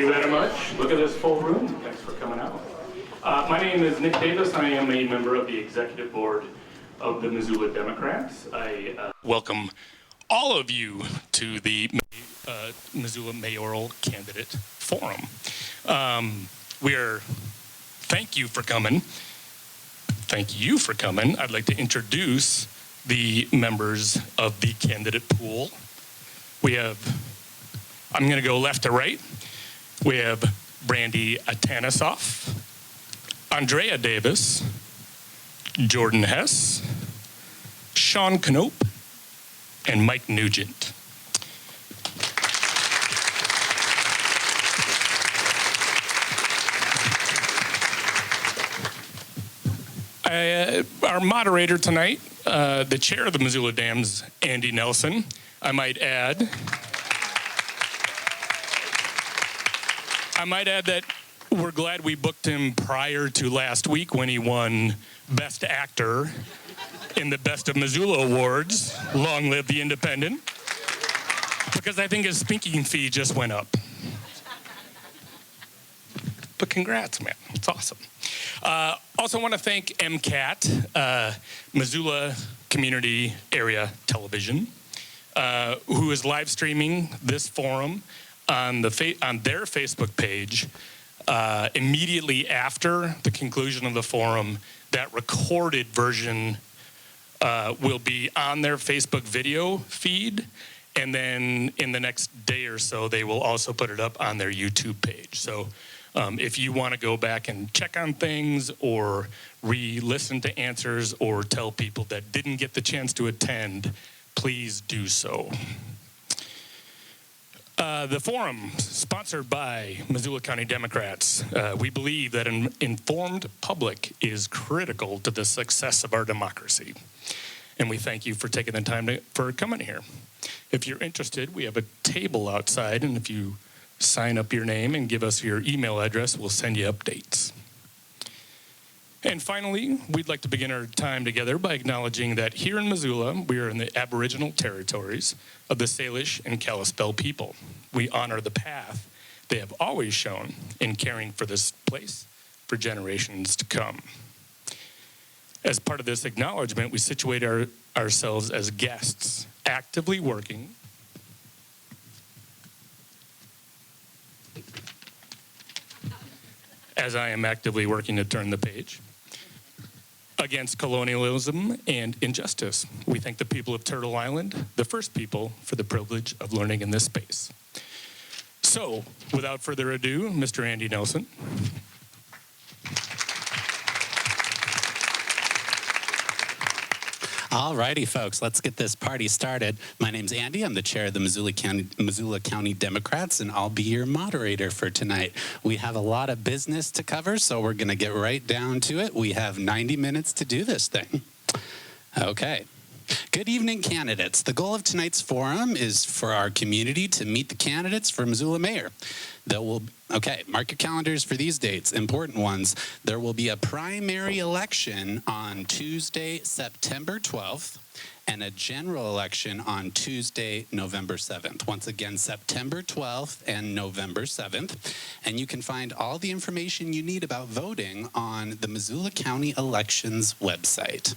you very much. Look at this full room. Thanks for coming out. My name is Nick Davis. I am a member of the executive board of the Missoula Democrats. I welcome all of you to the Missoula Mayoral Candidate Forum. Thank you for coming. Thank you for coming. I'd like to introduce the members of the candidate pool. I'm going to go left to right. We have Brandy Atanasoff, Andrea Davis, Jordan Hess, Sean Knope, and Mike Nugent. Our moderator tonight, the chair of the Missoula Dams, Andy Nelson, I might add that we're glad we booked him prior to last week when he won Best Actor in the Best of Missoula Awards. Long live the Independent. Because I think his speaking fee just went up. But congrats, man. It's awesome. Also want to thank MCAT, Missoula Community Area Television, who is live streaming this forum on their Facebook page immediately after the conclusion of the forum. That recorded version will be on their Facebook video feed, and then in the next day or so, they will also put it up on their YouTube page. So if you want to go back and check on things or re-listen to answers or tell people that didn't get the chance to attend, please do so. The forum, sponsored by Missoula County Democrats. We believe that an informed public is critical to the success of our democracy. And we thank you for taking the time for coming here. If you're interested, we have a table outside, and if you sign up your name and give us your email address, we'll send you updates. And finally, we'd like to begin our time together by acknowledging that here in Missoula, we are in the Aboriginal territories of the Salish and Kalispel people. We honor the path they have always shown in caring for this place for generations to come. As part of this acknowledgement, we situate ourselves as guests, actively working as I am actively working to turn the page, against colonialism and injustice. We thank the people of Turtle Island, the first people, for the privilege of learning in this space. So, without further ado, Mr. Andy Nelson. Alrighty, folks, let's get this party started. My name's Andy. I'm the chair of the Missoula County Democrats, and I'll be your moderator for tonight. We have a lot of business to cover, so we're going to get right down to it. We have 90 minutes to do this thing. Okay. Good evening, candidates. The goal of tonight's forum is for our community to meet the candidates for Missoula Mayor. Mark your calendars for these dates, important ones. There will be a primary election on Tuesday, September 12th, and a general election on Tuesday, November 7th. Once again, September 12th and November 7th. And you can find all the information you need about voting on the Missoula County Elections website.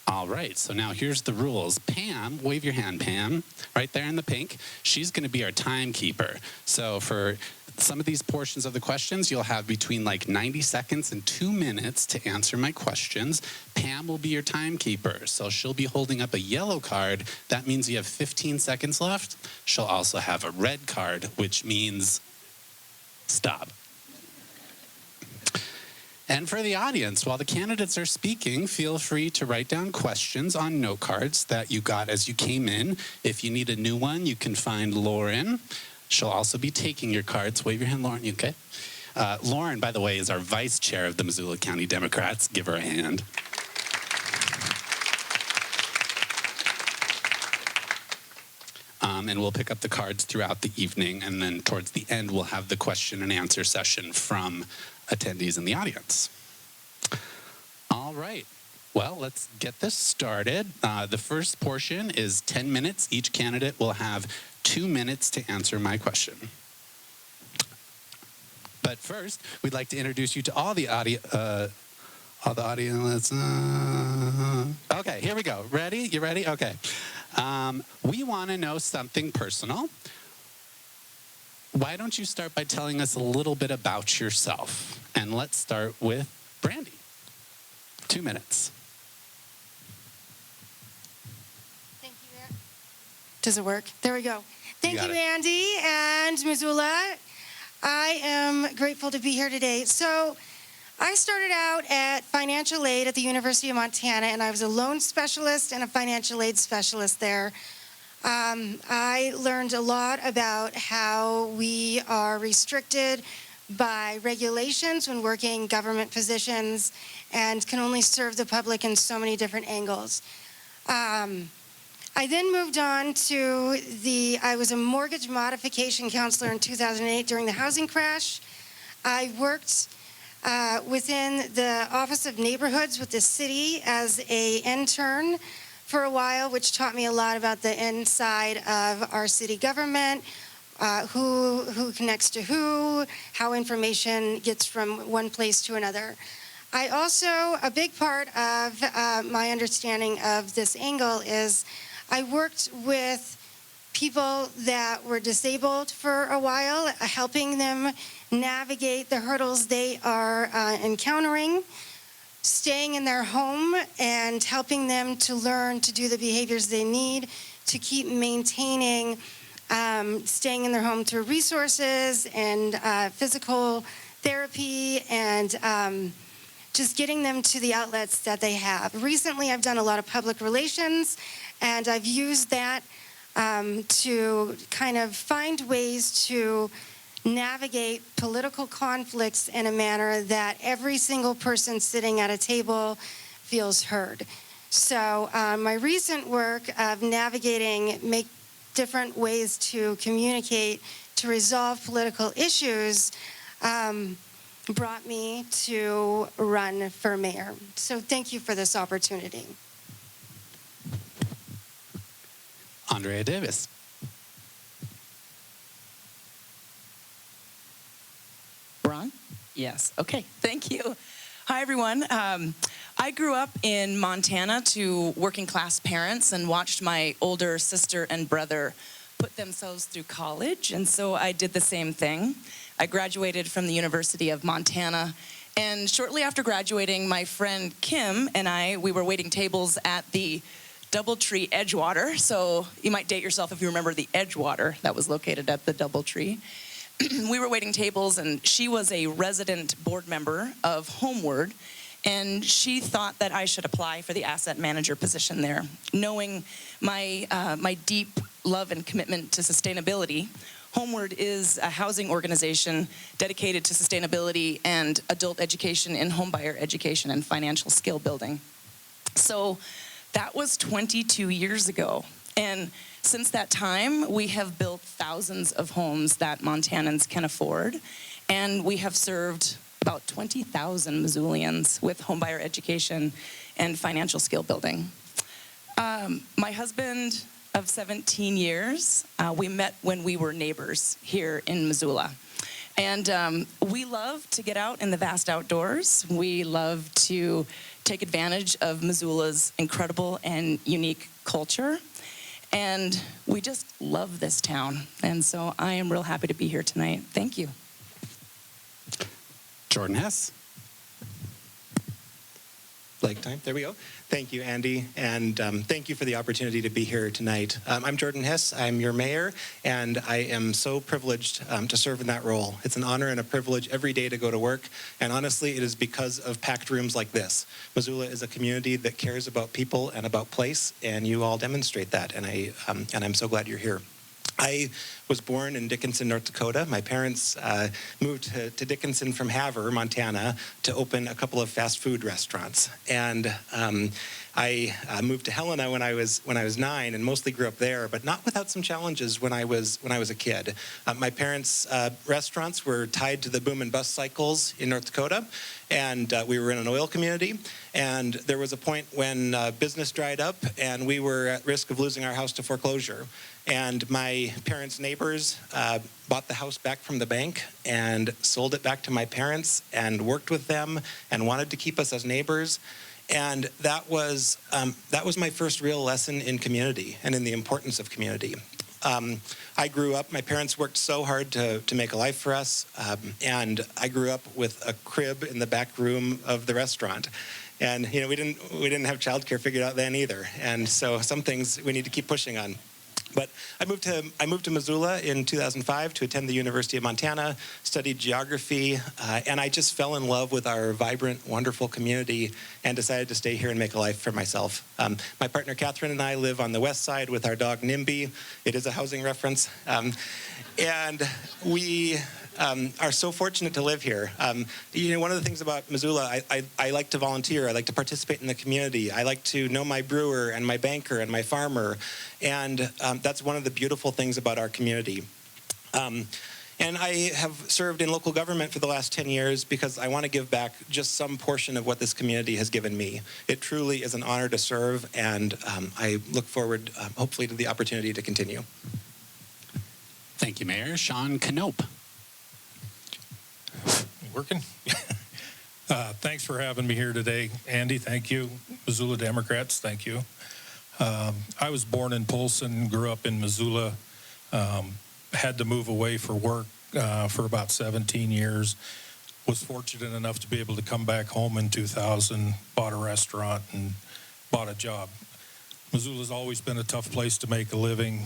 All right, so now here's the rules. Pam, wave your hand, Pam, right there in the pink. She's going to be our timekeeper. So for some of these portions of the questions, you'll have between like 90 seconds and 2 minutes to answer my questions. Pam will be your timekeeper. So she'll be holding up a yellow card. That means you have 15 seconds left. She'll also have a red card, which means stop. And for the audience, while the candidates are speaking, feel free to write down questions on note cards that you got as you came in. If you need a new one, you can find Lauren. She'll also be taking your cards. Wave your hand, Lauren. You okay? Lauren, by the way, is our vice chair of the Missoula County Democrats. Give her a hand. And we'll pick up the cards throughout the evening, and then towards the end, we'll have the question and answer session from attendees in the audience. All right. Well, let's get this started. The first portion is 10 minutes. Each candidate will have 2 minutes to answer my question. But first, we'd like to introduce you to all the audience. Okay, here we go. Ready? You ready? Okay. We want to know something personal. Why don't you start by telling us a little bit about yourself? And let's start with Brandy. 2 minutes. Thank you, Andy. Does it work? There we go. Thank you, it. Andy and Missoula. I am grateful to be here today. So I started out at financial aid at the University of Montana, and I was a loan specialist and a financial aid specialist there. I learned a lot about how we are restricted by regulations when working government positions and can only serve the public in so many different angles. I then moved on to I was a mortgage modification counselor in 2008 during the housing crash. I worked within the Office of Neighborhoods with the city as an intern for a while, which taught me a lot about the inside of our city government, who connects to who, how information gets from one place to another. I also, a big part of my understanding of this angle is I worked with people that were disabled for a while, helping them navigate the hurdles they are encountering, staying in their home and helping them to learn to do the behaviors they need to keep maintaining staying in their home through resources and physical therapy and just getting them to the outlets that they have. Recently, I've done a lot of public relations, and I've used that to kind of find ways to navigate political conflicts in a manner that every single person sitting at a table feels heard. So my recent work of navigating different ways to communicate to resolve political issues brought me to run for mayor. So thank you for this opportunity. Andrea Davis. We're on? Yes. Okay. Thank you. Hi, everyone. I grew up in Montana to working class parents and watched my older sister and brother put themselves through college, and so I did the same thing. I graduated from the University of Montana, and shortly after graduating, my friend Kim and we were waiting tables at the Doubletree Edgewater. So you might date yourself if you remember the Edgewater that was located at the Doubletree. We were waiting tables, and she was a resident board member of Homeward, and she thought that I should apply for the asset manager position there. Knowing my deep love and commitment to sustainability, Homeward is a housing organization dedicated to sustainability and adult education in homebuyer education and financial skill building. So that was 22 years ago. And since that time, we have built thousands of homes that Montanans can afford. And we have served about 20,000 Missoulians with homebuyer education and financial skill building. My husband of 17 years, we met when we were neighbors here in Missoula. And we love to get out in the vast outdoors. We love to take advantage of Missoula's incredible and unique culture. And we just love this town. And so I am real happy to be here tonight. Thank you. Jordan Hess. Leg time. There we go. Thank you, Andy, and thank you for the opportunity to be here tonight. I'm Jordan Hess. I'm your mayor, and I am so privileged to serve in that role. It's an honor and a privilege every day to go to work, and honestly, it is because of packed rooms like this. Missoula is a community that cares about people and about place, and you all demonstrate that, and I'm so glad you're here. I was born in Dickinson, North Dakota. My parents moved to Dickinson from Havre, Montana, to open a couple of fast food restaurants. And I moved to Helena when I was 9, and mostly grew up there, but not without some challenges when I was a kid. My parents' restaurants were tied to the boom and bust cycles in North Dakota, and we were in an oil community. And there was a point when business dried up, and we were at risk of losing our house to foreclosure. And my parents' neighbors bought the house back from the bank and sold it back to my parents and worked with them and wanted to keep us as neighbors. And that was my first real lesson in community and in the importance of community. I grew up, my parents worked so hard to make a life for us, and I grew up with a crib in the back room of the restaurant. And you know, we didn't have childcare figured out then either. And so some things we need to keep pushing on. But I moved to Missoula in 2005 to attend the University of Montana, studied geography, and I just fell in love with our vibrant, wonderful community and decided to stay here and make a life for myself. My partner Catherine and I live on the west side with our dog Nimby. It is a housing reference. And we are so fortunate to live here. You know, one of the things about Missoula, I like to volunteer. I like to participate in the community. I like to know my brewer and my banker and my farmer. And that's one of the beautiful things about our community. And I have served in local government for the last 10 years because I want to give back just some portion of what this community has given me. It truly is an honor to serve, and I look forward, hopefully, to the opportunity to continue. Thank you, Mayor. Sean Knope. Working? Thanks for having me here today. Andy, thank you. Missoula Democrats, thank you. I was born in Polson, grew up in Missoula, had to move away for work for about 17 years. Was fortunate enough to be able to come back home in 2000, bought a restaurant and bought a job. Missoula's always been a tough place to make a living.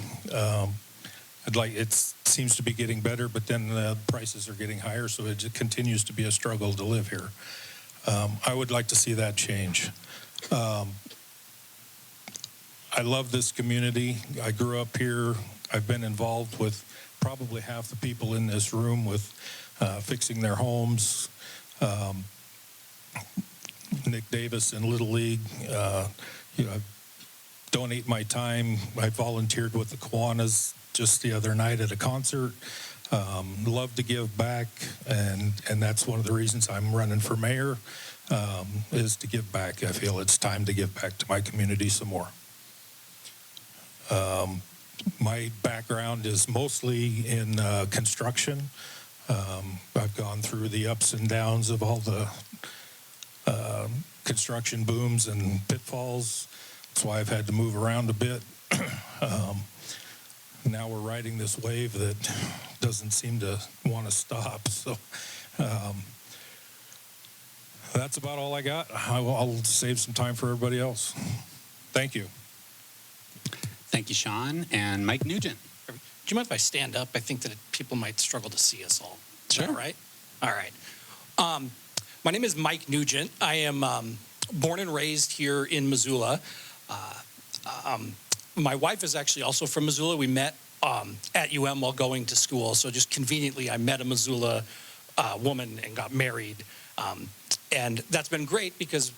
It seems to be getting better, but then the prices are getting higher, so it just continues to be a struggle to live here. I would like to see that change. I love this community. I grew up here. I've been involved with probably half the people in this room with fixing their homes. Nick Davis in Little League. I donate my time. I volunteered with the Kiwanis just the other night at a concert. Love to give back, and that's one of the reasons I'm running for mayor, is to give back. I feel it's time to give back to my community some more. My background is mostly in construction. I've gone through the ups and downs of all the construction booms and pitfalls. That's why I've had to move around a bit. Now we're riding this wave that doesn't seem to want to stop. So that's about all I got. I'll save some time for everybody else. Thank you. Thank you, Sean. And Mike Nugent. Do you mind if I stand up? I think that people might struggle to see us all. Sure. All right. All right. My name is Mike Nugent. I am born and raised here in Missoula. My wife is actually also from Missoula. We met at UM while going to school. So just conveniently, I met a Missoula woman and got married. And that's been great because,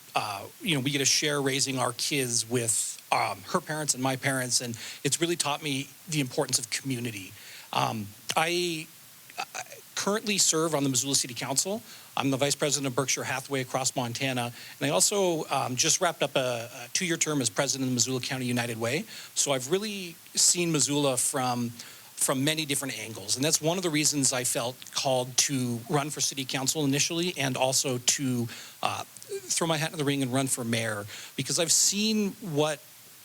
we get to share raising our kids with her parents and my parents. And it's really taught me the importance of community. I currently serve on the Missoula City Council. I'm the vice president of Berkshire Hathaway across Montana. And I also just wrapped up a 2-year term as president of the Missoula County United Way. So I've really seen Missoula from many different angles. And that's one of the reasons I felt called to run for city council initially, and also to throw my hat in the ring and run for mayor, because I've seen what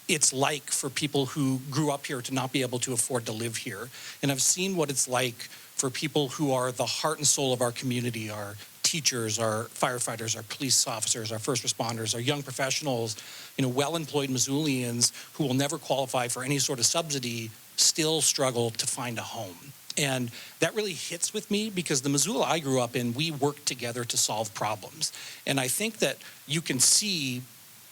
it's like for people who grew up here to not be able to afford to live here. And I've seen what it's like for people who are the heart and soul of our community, our teachers, our firefighters, our police officers, our first responders, our young professionals, well-employed Missoulians who will never qualify for any sort of subsidy, still struggle to find a home. And that really hits with me because the Missoula I grew up in, we worked together to solve problems. And I think that you can see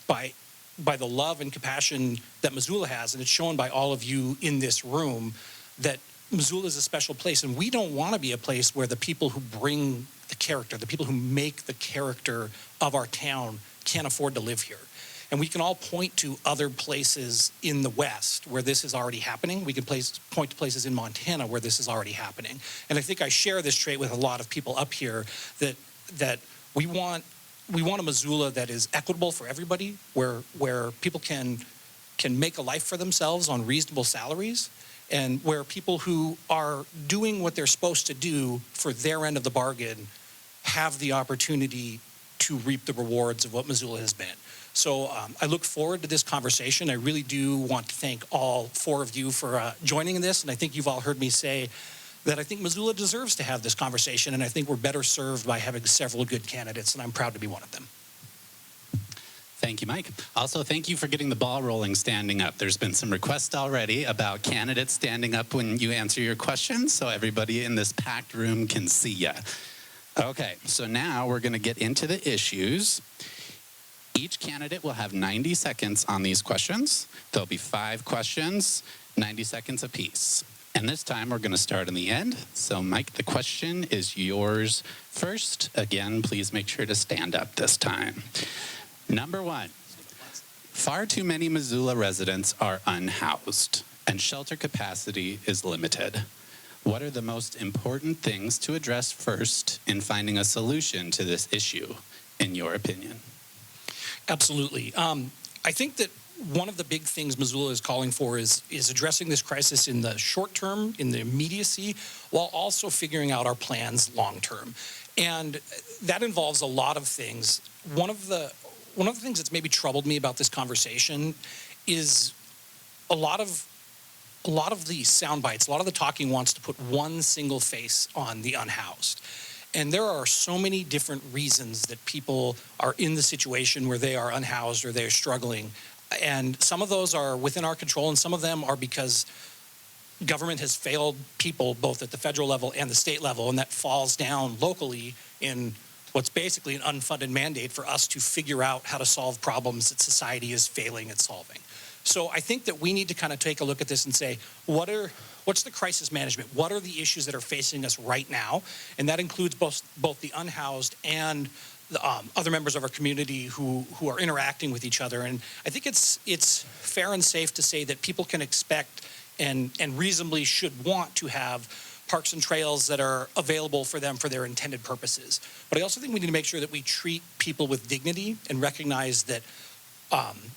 by the love and compassion that Missoula has, and it's shown by all of you in this room, that Missoula is a special place. And we don't want to be a place where the people who bring the character, the people who make the character of our town can't afford to live here. And we can all point to other places in the West where this is already happening. We can point to places in Montana where this is already happening. And I think I share this trait with a lot of people up here, that we want a Missoula that is equitable for everybody, where people can make a life for themselves on reasonable salaries, and where people who are doing what they're supposed to do for their end of the bargain have the opportunity to reap the rewards of what Missoula has been. So I look forward to this conversation. I really do want to thank all four of you for joining in this, and I think you've all heard me say that I think Missoula deserves to have this conversation, and I think we're better served by having several good candidates, and I'm proud to be one of them. Thank you, Mike. Also, thank you for getting the ball rolling standing up. There's been some requests already about candidates standing up when you answer your questions, so everybody in this packed room can see you. Okay, so now we're going to get into the issues. Each candidate will have 90 seconds on these questions. There'll be 5 questions, 90 seconds apiece. And this time we're going to start in the end. So Mike, the question is yours first. Again, please make sure to stand up this time. Number 1, far too many Missoula residents are unhoused and shelter capacity is limited. What are the most important things to address first in finding a solution to this issue, in your opinion? Absolutely. I think that one of the big things Missoula is calling for is addressing this crisis in the short term, in the immediacy, while also figuring out our plans long term. And that involves a lot of things. One of the things that's maybe troubled me about this conversation is a lot of the sound bites, a lot of the talking wants to put one single face on the unhoused. And there are so many different reasons that people are in the situation where they are unhoused or they're struggling. And some of those are within our control, and some of them are because government has failed people both at the federal level and the state level, and that falls down locally in what's basically an unfunded mandate for us to figure out how to solve problems that society is failing at solving. So I think that we need to kind of take a look at this and say, what's the crisis management? What are the issues that are facing us right now? And that includes both the unhoused and the other members of our community who are interacting with each other. And I think it's fair and safe to say that people can expect and reasonably should want to have parks and trails that are available for them for their intended purposes. But I also think we need to make sure that we treat people with dignity and recognize that,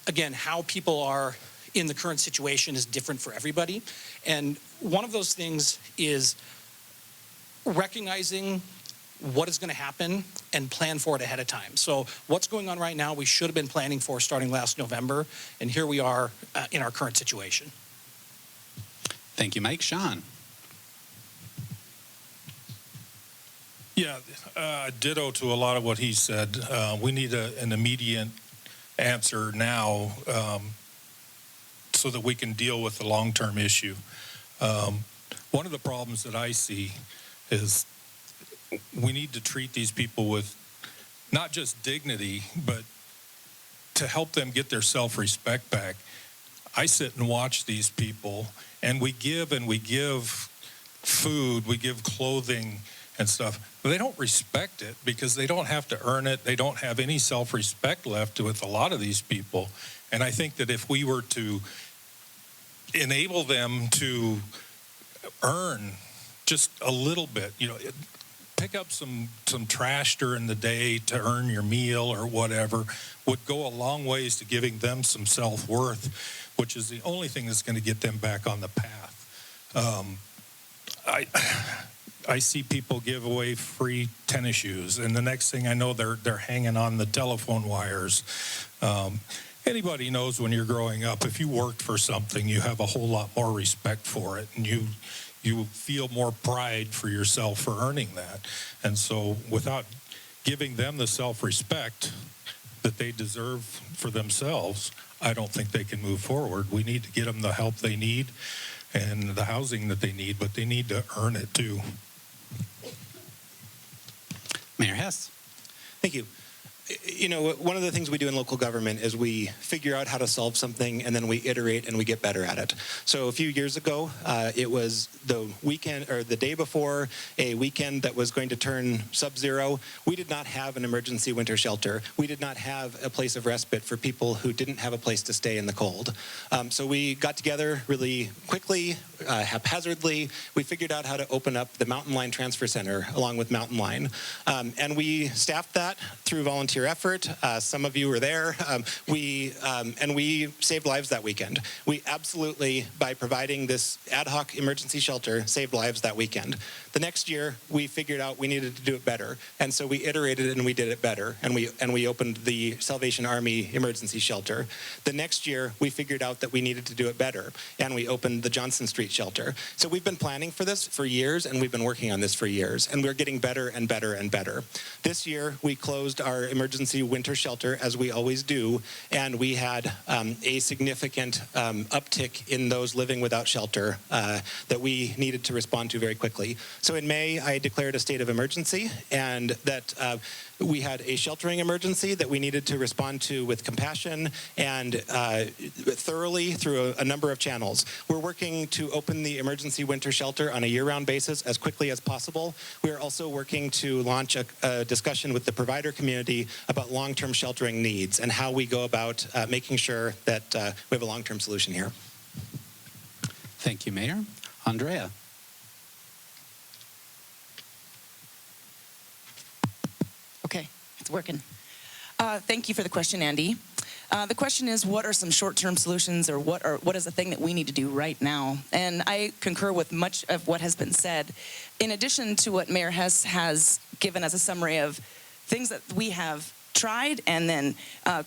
again, how people are in the current situation is different for everybody. And one of those things is recognizing what is going to happen and plan for it ahead of time. So what's going on right now, we should have been planning for starting last November, and here we are in our current situation. Thank you, Mike. Sean? Yeah, ditto to a lot of what he said. We need an immediate answer now so that we can deal with the long-term issue. One of the problems that I see is we need to treat these people with not just dignity, but to help them get their self-respect back. I sit and watch these people, and we give food, we give clothing and stuff. But they don't respect it because they don't have to earn it. They don't have any self-respect left with a lot of these people. And I think that if we were to enable them to earn just a little bit, pick up some trash during the day to earn your meal or whatever, would go a long ways to giving them some self-worth, which is the only thing that's going to get them back on the path. I see people give away free tennis shoes, and the next thing I know, they're hanging on the telephone wires. Anybody knows when you're growing up, if you worked for something, you have a whole lot more respect for it, and you feel more pride for yourself for earning that. And so without giving them the self-respect that they deserve for themselves, I don't think they can move forward. We need to get them the help they need and the housing that they need, but they need to earn it too. Mayor Hess? Thank you. One of the things we do in local government is we figure out how to solve something, and then we iterate and we get better at it. So a few years ago, it was the weekend or the day before a weekend that was going to turn sub-zero. We did not have an emergency winter shelter. We did not have a place of respite for people who didn't have a place to stay in the cold. So we got together really quickly, haphazardly. We figured out how to open up the Mountain Line Transfer Center along with Mountain Line. And we staffed that through volunteer volunteer effort. Some of you were there. We saved lives that weekend. We absolutely, by providing this ad hoc emergency shelter, saved lives that weekend. The next year, we figured out we needed to do it better, and so we iterated and we did it better, and we opened the Salvation Army Emergency Shelter. The next year, we figured out that we needed to do it better, and we opened the Johnson Street Shelter. So we've been planning for this for years, and we've been working on this for years, and we're getting better and better and better. This year, we closed our emergency winter shelter, as we always do, and we had a significant uptick in those living without shelter that we needed to respond to very quickly. So in May, I declared a state of emergency, and that we had a sheltering emergency that we needed to respond to with compassion and thoroughly through a number of channels. We're working to open the emergency winter shelter on a year-round basis as quickly as possible. We're also working to launch a discussion with the provider community about long-term sheltering needs and how we go about making sure that we have a long-term solution here. Thank you, Mayor. Andrea. Okay, it's working. Thank you for the question, Andy. The question is, what are some short-term solutions, or what is the thing that we need to do right now? And I concur with much of what has been said. In addition to what Mayor Hess has given as a summary of things that we have tried and then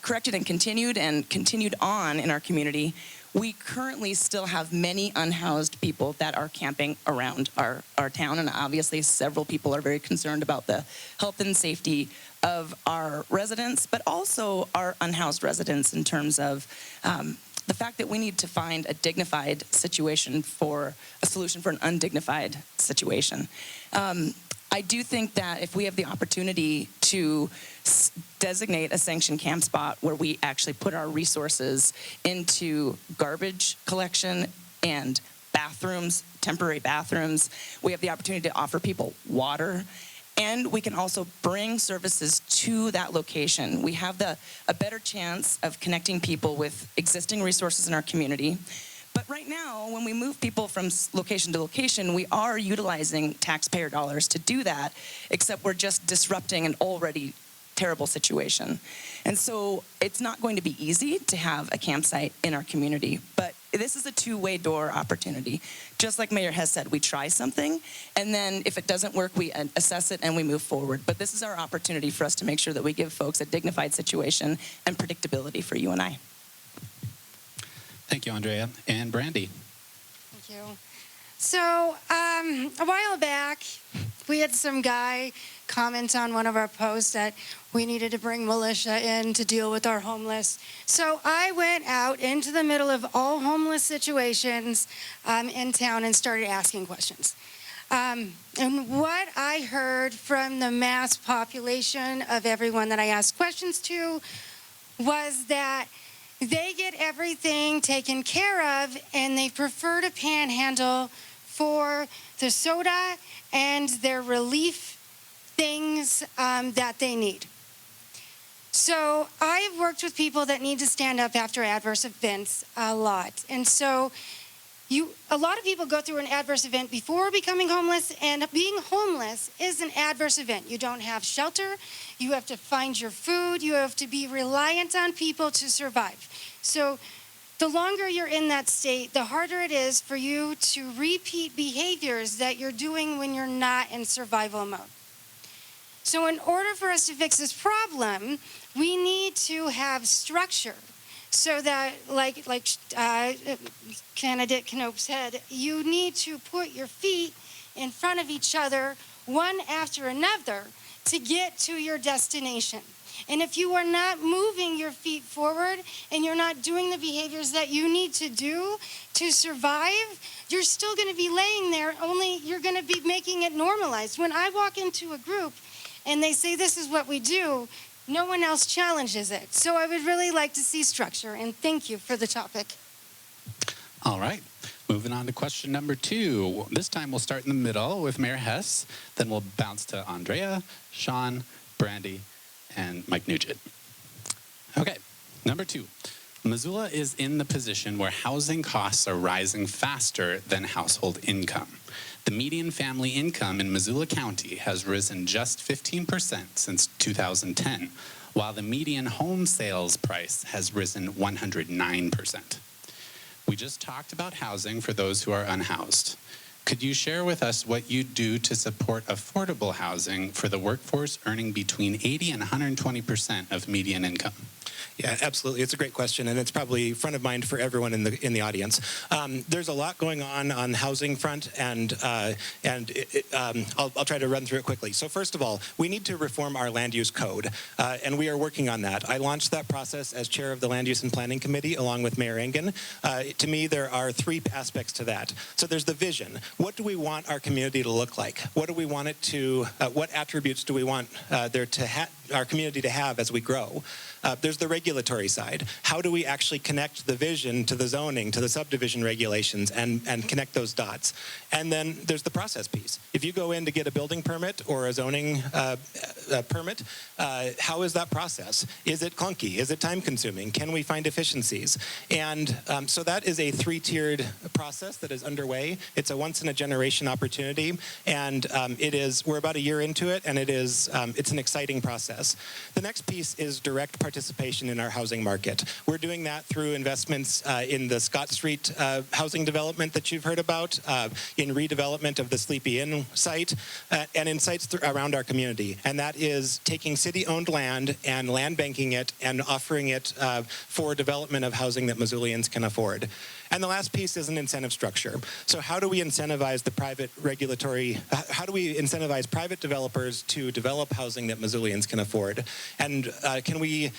corrected and continued on in our community, we currently still have many unhoused people that are camping around our town, and obviously several people are very concerned about the health and safety of our residents, but also our unhoused residents in terms of the fact that we need to find a dignified situation for a solution for an undignified situation. I do think that if we have the opportunity to designate a sanctioned camp spot where we actually put our resources into garbage collection and bathrooms, temporary bathrooms, we have the opportunity to offer people water, and we can also bring services to that location. We have a better chance of connecting people with existing resources in our community. But right now, when we move people from location to location, we are utilizing taxpayer dollars to do that, except we're just disrupting an already terrible situation. And so it's not going to be easy to have a campsite in our community, but this is a two-way door opportunity. Just like Mayor Hess said, we try something, and then if it doesn't work, we assess it and we move forward. But this is our opportunity for us to make sure that we give folks a dignified situation and predictability for you and I. Thank you, Andrea. And Brandy. Thank you. So a while back, we had some guy comment on one of our posts that we needed to bring militia in to deal with our homeless. So I went out into the middle of all homeless situations in town and started asking questions. And what I heard from the mass population of everyone that I asked questions to was that they get everything taken care of, and they prefer to panhandle for the soda and their relief things that they need. So I've worked with people that need to stand up after adverse events a lot. And so a lot of people go through an adverse event before becoming homeless, and being homeless is an adverse event. You don't have shelter, you have to find your food, you have to be reliant on people to survive. So the longer you're in that state, the harder it is for you to repeat behaviors that you're doing when you're not in survival mode. So in order for us to fix this problem, we need to have structure. So that, like candidate Knope said, you need to put your feet in front of each other, one after another, to get to your destination. And if you are not moving your feet forward and you're not doing the behaviors that you need to do to survive, you're still going to be laying there, only you're going to be making it normalized. When I walk into a group and they say this is what we do, no one else challenges it. So I would really like to see structure, and thank you for the topic. All right. Moving on to question number 2. This time we'll start in the middle with Mayor Hess, then we'll bounce to Andrea, Sean, Brandy, and Mike Nugent. Okay, number 2. Missoula is in the position where housing costs are rising faster than household income. The median family income in Missoula County has risen just 15% since 2010, while the median home sales price has risen 109%. We just talked about housing for those who are unhoused. Could you share with us what you do to support affordable housing for the workforce earning between 80 and 120% of median income? Yeah, absolutely. It's a great question, and it's probably front of mind for everyone in the audience. There's a lot going on the housing front, and I'll try to run through it quickly. So first of all, we need to reform our land use code, and we are working on that. I launched that process as chair of the Land Use and Planning Committee, along with Mayor Engen. To me, there are three aspects to that. So there's the vision. What do we want our community to look like? What do we want it to? What attributes do we want our community to have as we grow? There's the regulatory side. How do we actually connect the vision to the zoning, to the subdivision regulations, and connect those dots? And then there's the process piece. If you go in to get a building permit or a zoning permit, how is that process? Is it clunky? Is it time-consuming? Can we find efficiencies? And so that is a three-tiered process that is underway. It's a once-in-a-generation opportunity, and we're about a year into it, and it's an exciting process. The next piece is direct participation in our housing market. We're doing that through investments in the Scott Street housing development that you've heard about, in redevelopment of the Sleepy Inn site, and in sites around our community. And that is taking city-owned land and land banking it and offering it for development of housing that Missoulians can afford. And the last piece is an incentive structure. So how do we incentivize how do we incentivize private developers to develop housing that Missoulians can afford? And can we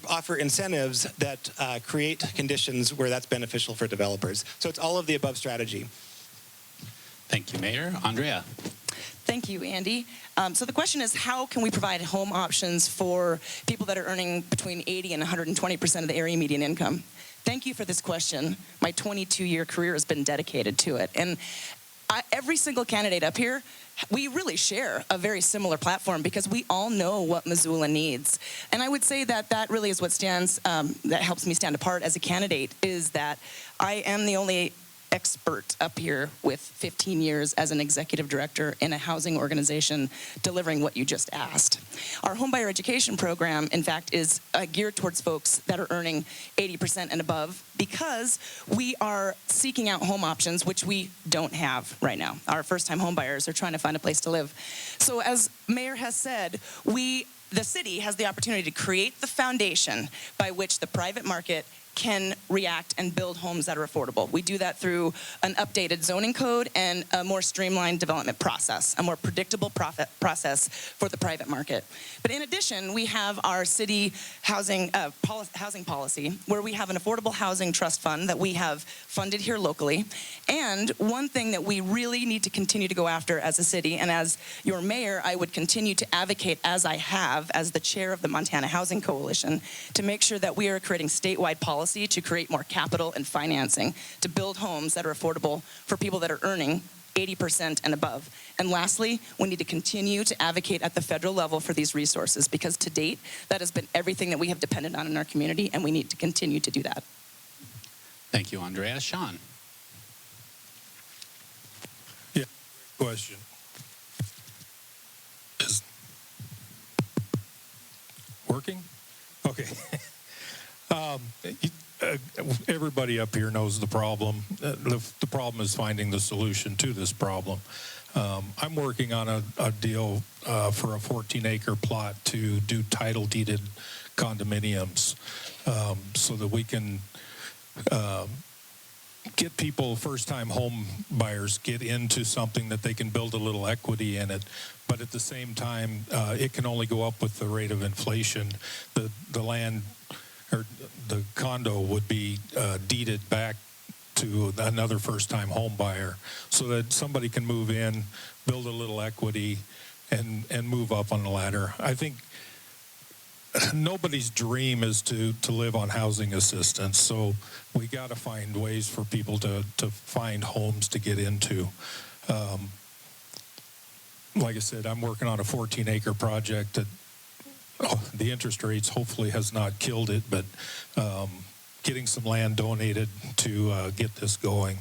offer incentives that create conditions where that's beneficial for developers? So it's all of the above strategy. Thank you, Mayor. Andrea. Thank you, Andy. So the question is, how can we provide home options for people that are earning between 80 and 120% of the area median income? Thank you for this question. My 22-year career has been dedicated to it. And every single candidate up here, we really share a very similar platform because we all know what Missoula needs. And I would say that that really is what that helps me stand apart as a candidate, is that I am the only expert up here with 15 years as an executive director in a housing organization delivering what you just asked. Our homebuyer education program, in fact, is geared towards folks that are earning 80% and above, because we are seeking out home options which we don't have right now. Our first-time homebuyers are trying to find a place to live. So as Mayor has said, the city has the opportunity to create the foundation by which the private market can react and build homes that are affordable. We do that through an updated zoning code and a more streamlined development process, a more predictable process for the private market. But in addition, we have our city housing policy, where we have an affordable housing trust fund that we have funded here locally. And one thing that we really need to continue to go after as a city, and as your mayor, I would continue to advocate, as I have as the chair of the Montana Housing Coalition, to make sure that we are creating statewide policy to create more capital and financing to build homes that are affordable for people that are earning 80% and above. And lastly, we need to continue to advocate at the federal level for these resources, because to date, that has been everything that we have depended on in our community, and we need to continue to do that. Thank you, Andrea. Sean. Yeah, question. Is working? Okay. Everybody up here knows the problem. The problem is finding the solution to this problem. I'm working on a deal for a 14-acre plot to do title-deeded condominiums so that we can get people, first-time home buyers, get into something that they can build a little equity in it. But at the same time, it can only go up with the rate of inflation. The land or the condo would be deeded back to another first-time home buyer so that somebody can move in, build a little equity, and move up on the ladder. I think nobody's dream is to live on housing assistance, so we got to find ways for people to find homes to get into. Like I said, I'm working on a 14-acre project that the interest rates hopefully has not killed it, but getting some land donated to get this going.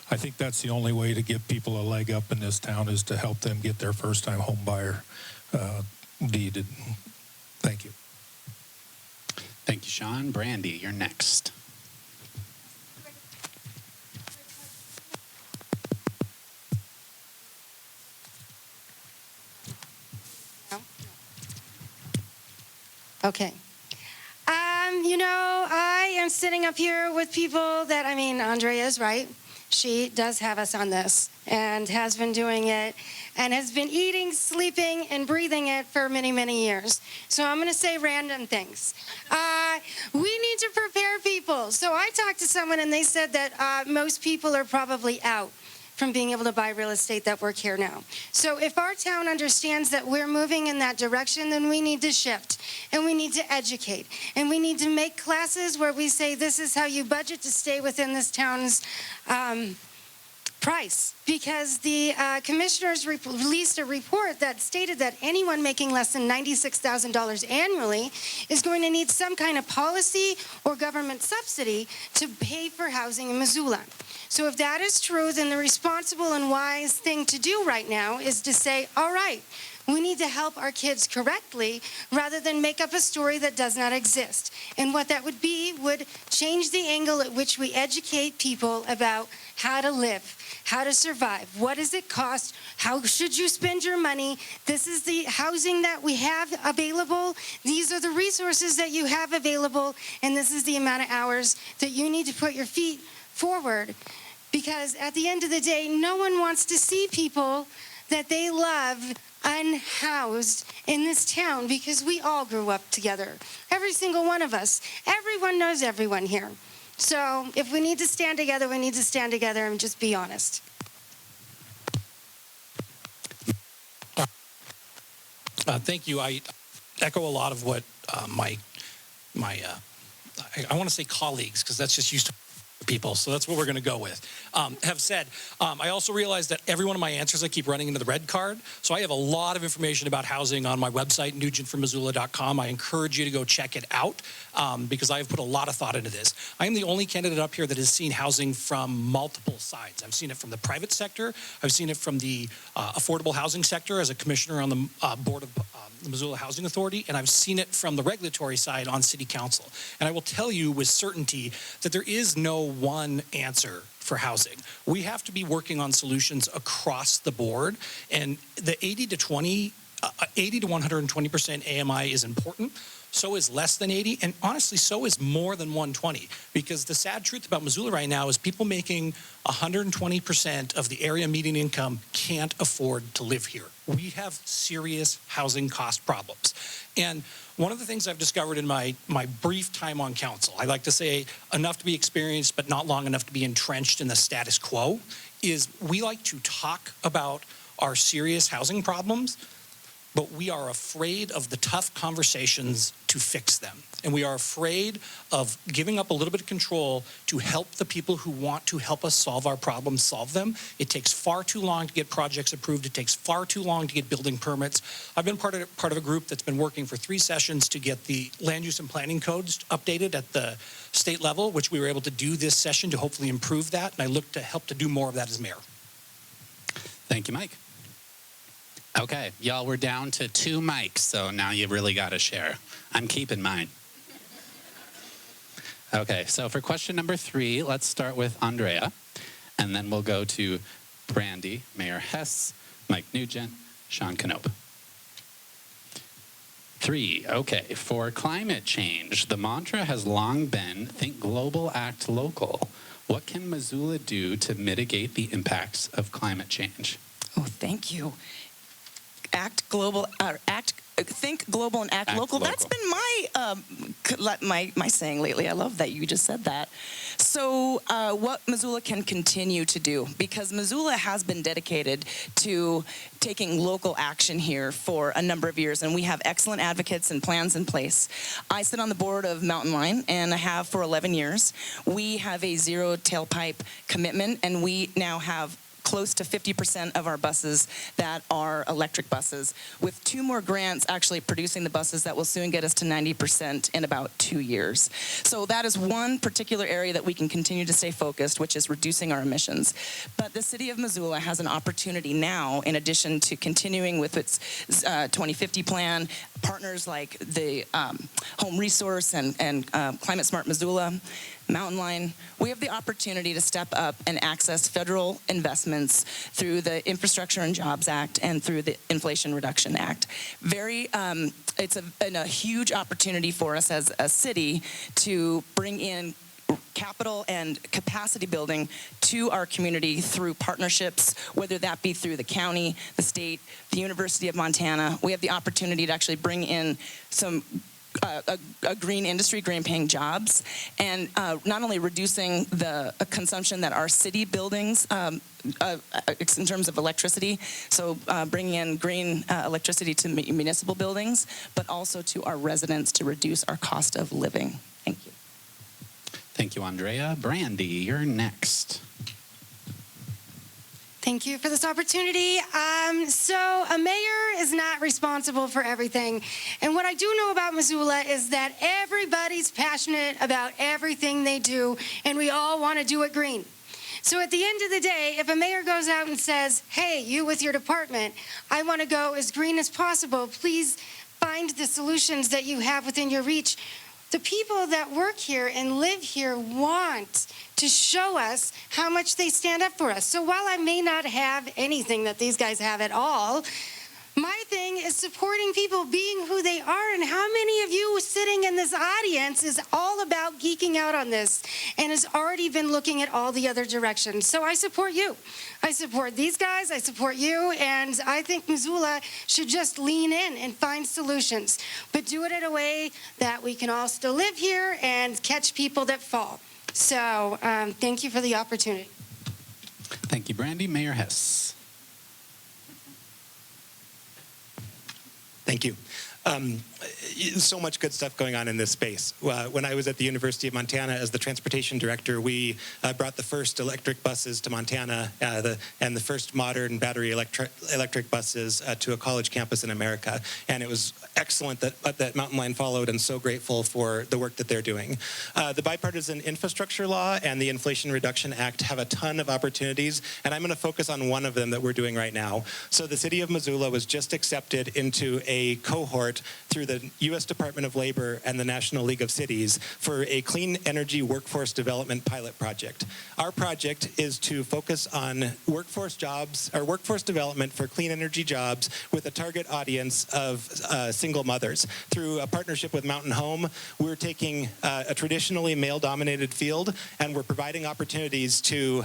I think that's the only way to give people a leg up in this town is to help them get their first-time home buyer deeded. Thank you. Thank you, Sean. Brandy, you're next. Okay. I am sitting up here with people that, Andrea is right. She does have us on this and has been doing it and has been eating, sleeping, and breathing it for many, many years. So I'm going to say random things. We need to prepare people. So I talked to someone and they said that most people are probably out from being able to buy real estate that work here now. So if our town understands that we're moving in that direction, then we need to shift and we need to educate and we need to make classes where we say this is how you budget to stay within this town's price, because the commissioners released a report that stated that anyone making less than $96,000 annually is going to need some kind of policy or government subsidy to pay for housing in Missoula. So if that is true, then the responsible and wise thing to do right now is to say, all right, we need to help our kids correctly rather than make up a story that does not exist. And what that would be would change the angle at which we educate people about how to live, how to survive, what does it cost, how should you spend your money, this is the housing that we have available, these are the resources that you have available, and this is the amount of hours that you need to put your feet forward. Because at the end of the day, no one wants to see people that they love unhoused in this town, because we all grew up together. Every single one of us. Everyone knows everyone here. So if we need to stand together, we need to stand together and just be honest. Thank you. I echo a lot of what my I want to say colleagues, because that's just used to people, so that's what we're going to go with, have said. I also realize that every one of my answers I keep running into the red card, so I have a lot of information about housing on my website, nugentformissoula.com. I encourage you to go check it out because I have put a lot of thought into this. I am the only candidate up here that has seen housing from multiple sides. I've seen it from the private sector. I've seen it from the affordable housing sector as a commissioner on the board of the Missoula Housing Authority, and I've seen it from the regulatory side on city council. And I will tell you with certainty that there is no one answer for housing. We have to be working on solutions across the board, and the 80 to 120% AMI is important. So is less than 80, and honestly, so is more than 120. Because the sad truth about Missoula right now is people making 120% of the area median income can't afford to live here. We have serious housing cost problems. And one of the things I've discovered in my brief time on council, I like to say enough to be experienced but not long enough to be entrenched in the status quo, is we like to talk about our serious housing problems, but we are afraid of the tough conversations to fix them. And we are afraid of giving up a little bit of control to help the people who want to help us solve our problems solve them. It takes far too long to get projects approved. It takes far too long to get building permits. I've been part of a group that's been working for 3 sessions to get the land use and planning codes updated at the state level, which we were able to do this session to hopefully improve that. And I look to help to do more of that as mayor. Thank you, Mike. Okay, y'all, we're down to 2 mics, so now you really got to share. I'm keeping mine. Okay, so for question number 3, let's start with Andrea, and then we'll go to Brandy, Mayor Hess, Mike Nugent, Sean Knope. 3, okay, for climate change, the mantra has long been, think global, act local. What can Missoula do to mitigate the impacts of climate change? Oh, thank you. Think global and act local. That's been my saying lately. I love that you just said that. So what Missoula can continue to do, because Missoula has been dedicated to taking local action here for a number of years, and we have excellent advocates and plans in place. I sit on the board of Mountain Line, and I have for 11 years. We have a zero tailpipe commitment, and we now have close to 50% of our buses that are electric buses, with 2 more grants actually producing the buses that will soon get us to 90% in about 2 years. So that is one particular area that we can continue to stay focused, which is reducing our emissions. But the city of Missoula has an opportunity now, in addition to continuing with its 2050 plan, partners like the Home Resource and Climate Smart Missoula, Mountain Line, we have the opportunity to step up and access federal investments through the Infrastructure and Jobs Act and through the Inflation Reduction Act. It's a huge opportunity for us as a city to bring in capital and capacity building to our community through partnerships, whether that be through the county, the state, the University of Montana. We have the opportunity to actually bring in some a green industry, green paying jobs, and not only reducing the consumption that our city buildings in terms of electricity, so bringing in green electricity to municipal buildings, but also to our residents to reduce our cost of living. Thank you. Thank you, Andrea. Brandy, you're next. Thank you for this opportunity. So a mayor is not responsible for everything. And what I do know about Missoula is that everybody's passionate about everything they do, and we all want to do it green. So at the end of the day, if a mayor goes out and says, hey, you with your department, I want to go as green as possible, please find the solutions that you have within your reach. The people that work here and live here want to show us how much they stand up for us. So while I may not have anything that these guys have at all, my thing is supporting people being who they are. And how many of you sitting in this audience is all about geeking out on this and has already been looking at all the other directions? So I support you. I support these guys. I support you. And I think Missoula should just lean in and find solutions, but do it in a way that we can all still live here and catch people that fall. So thank you for the opportunity. Thank you, Brandy. Mayor Hess. Thank you. So much good stuff going on in this space. When I was at the University of Montana as the transportation director, we brought the first electric buses to Montana and the first modern battery electric buses to a college campus in America. And it was excellent that Mountain Line followed, and so grateful for the work that they're doing. The bipartisan infrastructure law and the Inflation Reduction Act have a ton of opportunities, and I'm going to focus on one of them that we're doing right now. So the city of Missoula was just accepted into a cohort through the U.S. Department of Labor and the National League of Cities for a clean energy workforce development pilot project. Our project is to focus on workforce jobs, or workforce development for clean energy jobs with a target audience of single mothers. Through a partnership with Mountain Home, we're taking a traditionally male-dominated field, and we're providing opportunities to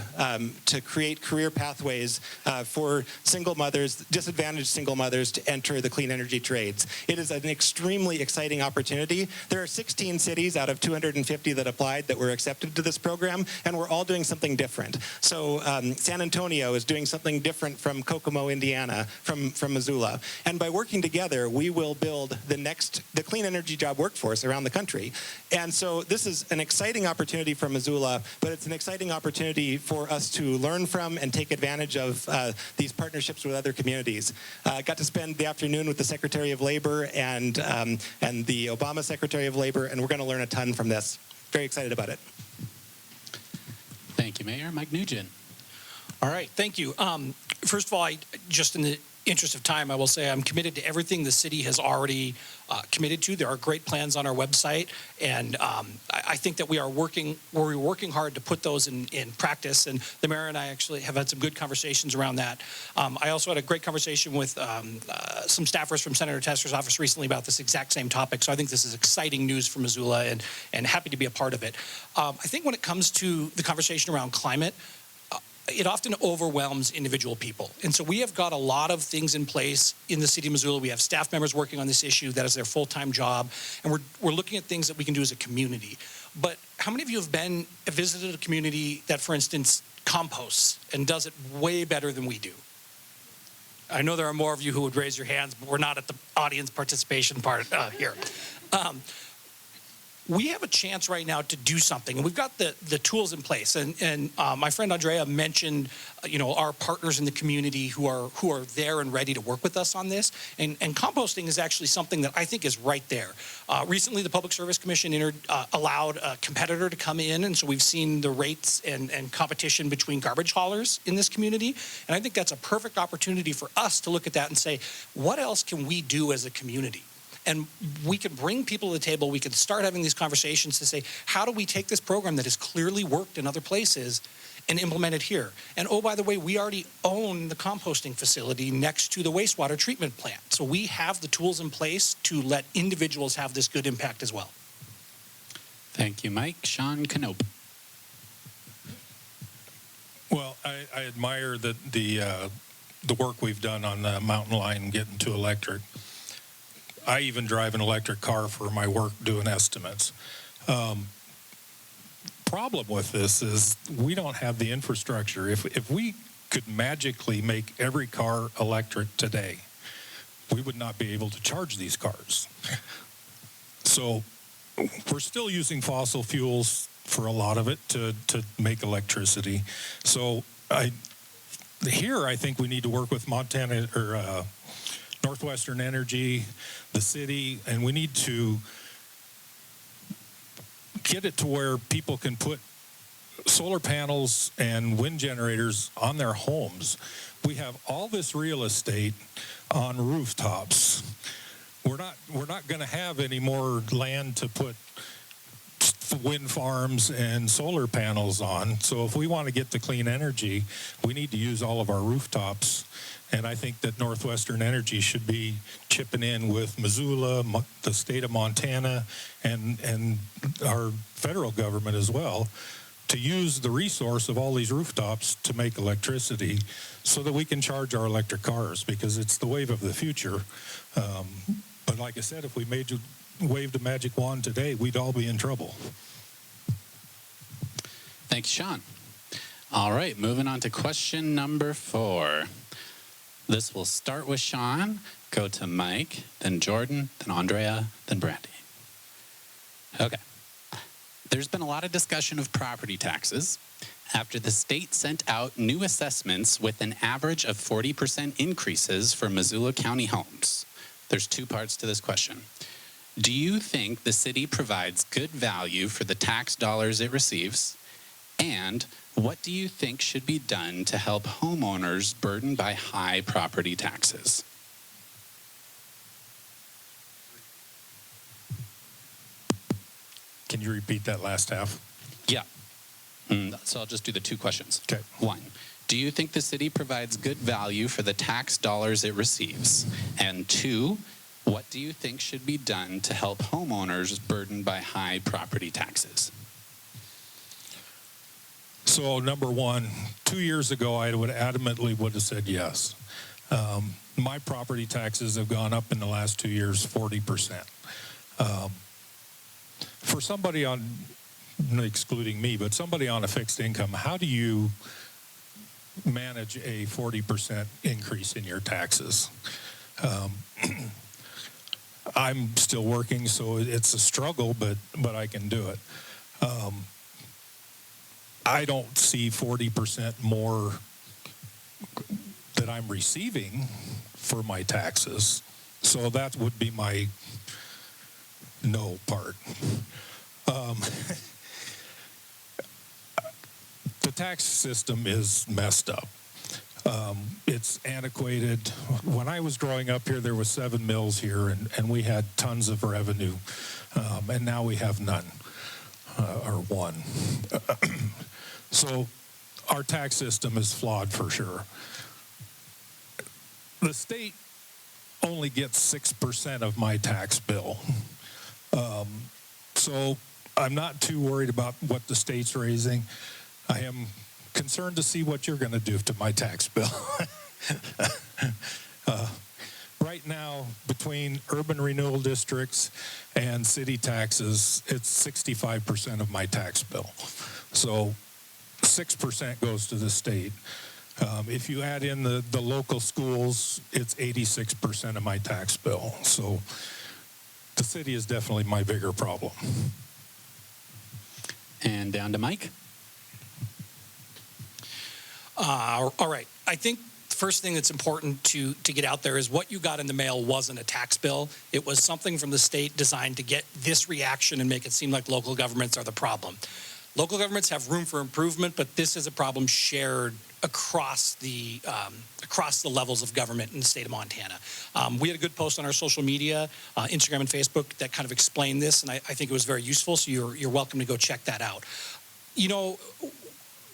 create career pathways for single mothers, disadvantaged single mothers, to enter the clean energy trades. It is an extremely exciting opportunity. There are 16 cities out of 250 that applied that were accepted to this program, and we're all doing something different. So San Antonio is doing something different from Kokomo, Indiana, from Missoula. And by working together, we will build the clean energy job workforce around the country. And so this is an exciting opportunity for Missoula, but it's an exciting opportunity for us to learn from and take advantage of these partnerships with other communities. I got to spend the afternoon with the Secretary of Labor and the Obama Secretary of Labor, and we're going to learn a ton from this. Very excited about it. Thank you, Mayor. Mike Nugent. All right, thank you. First of all, just in the interest of time, I will say I'm committed to everything the city has already committed to. There are great plans on our website, and I think that we're working hard to put those in practice, and the mayor and I actually have had some good conversations around that. I also had a great conversation with some staffers from Senator Tester's office recently about this exact same topic, so I think this is exciting news for Missoula, and happy to be a part of it. I think when it comes to the conversation around climate, it often overwhelms individual people. And so we have got a lot of things in place in the city of Missoula. We have staff members working on this issue. That is their full-time job. And we're looking at things that we can do as a community. But how many of you have visited a community that, for instance, composts and does it way better than we do? I know there are more of you who would raise your hands, but we're not at the audience participation part here. we have a chance right now to do something, and we've got the tools in place. And my friend Andrea mentioned, our partners in the community who are there and ready to work with us on this. And composting is actually something that I think is right there. Recently, the Public Service Commission allowed a competitor to come in, and so we've seen the rates and competition between garbage haulers in this community. And I think that's a perfect opportunity for us to look at that and say, what else can we do as a community? And we can bring people to the table. We can start having these conversations to say, how do we take this program that has clearly worked in other places and implement it here? And oh, by the way, we already own the composting facility next to the wastewater treatment plant. So we have the tools in place to let individuals have this good impact as well. Thank you, Mike. Sean Knope. Well, I admire the work we've done on the Mountain Line getting to electric. I even drive an electric car for my work doing estimates. Problem with this is we don't have the infrastructure. If we could magically make every car electric today, we would not be able to charge these cars. So we're still using fossil fuels for a lot of it to make electricity. So I think we need to work with Montana or Northwestern Energy, the city, and we need to get it to where people can put solar panels and wind generators on their homes. We have all this real estate on rooftops. We're not going to have any more land to put wind farms and solar panels on. So if we want to get to clean energy, we need to use all of our rooftops. And I think that Northwestern Energy should be chipping in with Missoula, the state of Montana, and our federal government as well, to use the resource of all these rooftops to make electricity so that we can charge our electric cars, because it's the wave of the future. But like I said, if we waved a magic wand today, we'd all be in trouble. Thanks, Sean. All right, moving on to question number 4. This will start with Sean, go to Mike, then Jordan, then Andrea, then Brandy. Okay. There's been a lot of discussion of property taxes after the state sent out new assessments with an average of 40% increases for Missoula County homes. There's 2 parts to this question. Do you think the city provides good value for the tax dollars it receives? And what do you think should be done to help homeowners burdened by high property taxes? Can you repeat that last half? Yeah. So I'll just do the 2 questions. Okay. 1, do you think the city provides good value for the tax dollars it receives? And 2, what do you think should be done to help homeowners burdened by high property taxes? So number 1, 2 years ago, I would have said yes. My property taxes have gone up in the last 2 years 40%. For somebody on, excluding me, but somebody on a fixed income, how do you manage a 40% increase in your taxes? I'm still working, so it's a struggle, but I can do it. I don't see 40% more that I'm receiving for my taxes. So that would be my no part. The tax system is messed up. It's antiquated. When I was growing up here, there was 7 mills here, and we had tons of revenue. And now we have none, or 1. So our tax system is flawed for sure. The state only gets 6% of my tax bill. So I'm not too worried about what the state's raising. I am concerned to see what you're going to do to my tax bill. Right now, between urban renewal districts and city taxes, it's 65% of my tax bill. So 6% goes to the state. If you add in the local schools, it's 86% of my tax bill. So the city is definitely my bigger problem. And down to Mike. All right. I think the first thing that's important to get out there is what you got in the mail wasn't a tax bill. It was something from the state designed to get this reaction and make it seem like local governments are the problem. Local governments have room for improvement, but this is a problem shared across the levels of government in the state of Montana. We had a good post on our social media, Instagram and Facebook, that kind of explained this, and I think it was very useful, so you're welcome to go check that out. You know,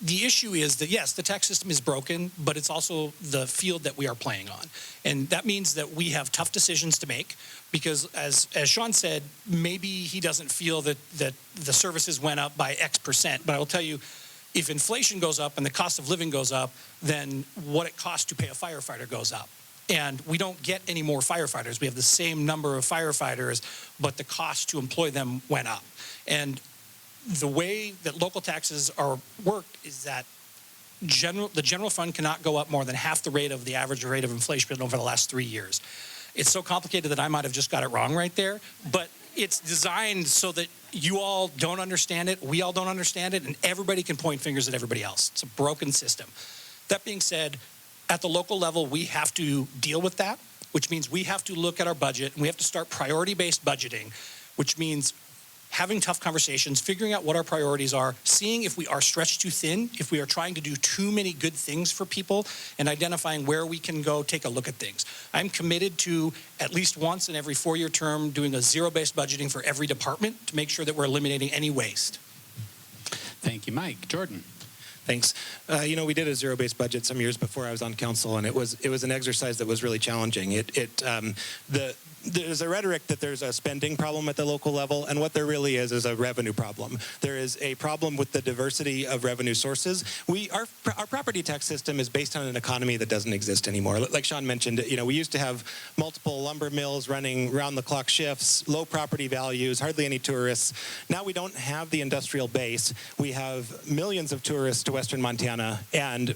the issue is that, yes, the tax system is broken, but it's also the field that we are playing on. And that means that we have tough decisions to make because, as Sean said, maybe he doesn't feel that the services went up by X percent. But I will tell you, if inflation goes up and the cost of living goes up, then what it costs to pay a firefighter goes up. And we don't get any more firefighters. We have the same number of firefighters, but the cost to employ them went up. And the way that local taxes are worked is that the general fund cannot go up more than half the rate of the average rate of inflation over the last 3 years. It's so complicated that I might have just got it wrong right there, but it's designed so that you all don't understand it, we all don't understand it, and everybody can point fingers at everybody else. It's a broken system. That being said, at the local level, we have to deal with that, which means we have to look at our budget and we have to start priority-based budgeting, which means having tough conversations, figuring out what our priorities are, seeing if we are stretched too thin, if we are trying to do too many good things for people, and identifying where we can go take a look at things. I'm committed to at least once in every 4-year term doing a zero-based budgeting for every department to make sure that we're eliminating any waste. Thank you, Mike. Jordan. Thanks. You know, we did a zero-based budget some years before I was on council, and it was an exercise that was really challenging. There's a rhetoric that there's a spending problem at the local level, and what there really is a revenue problem. There is a problem with the diversity of revenue sources. Our property tax system is based on an economy that doesn't exist anymore. Like Sean mentioned, you know, we used to have multiple lumber mills running round-the-clock shifts, low property values, hardly any tourists. Now we don't have the industrial base. We have millions of tourists to Western Montana, and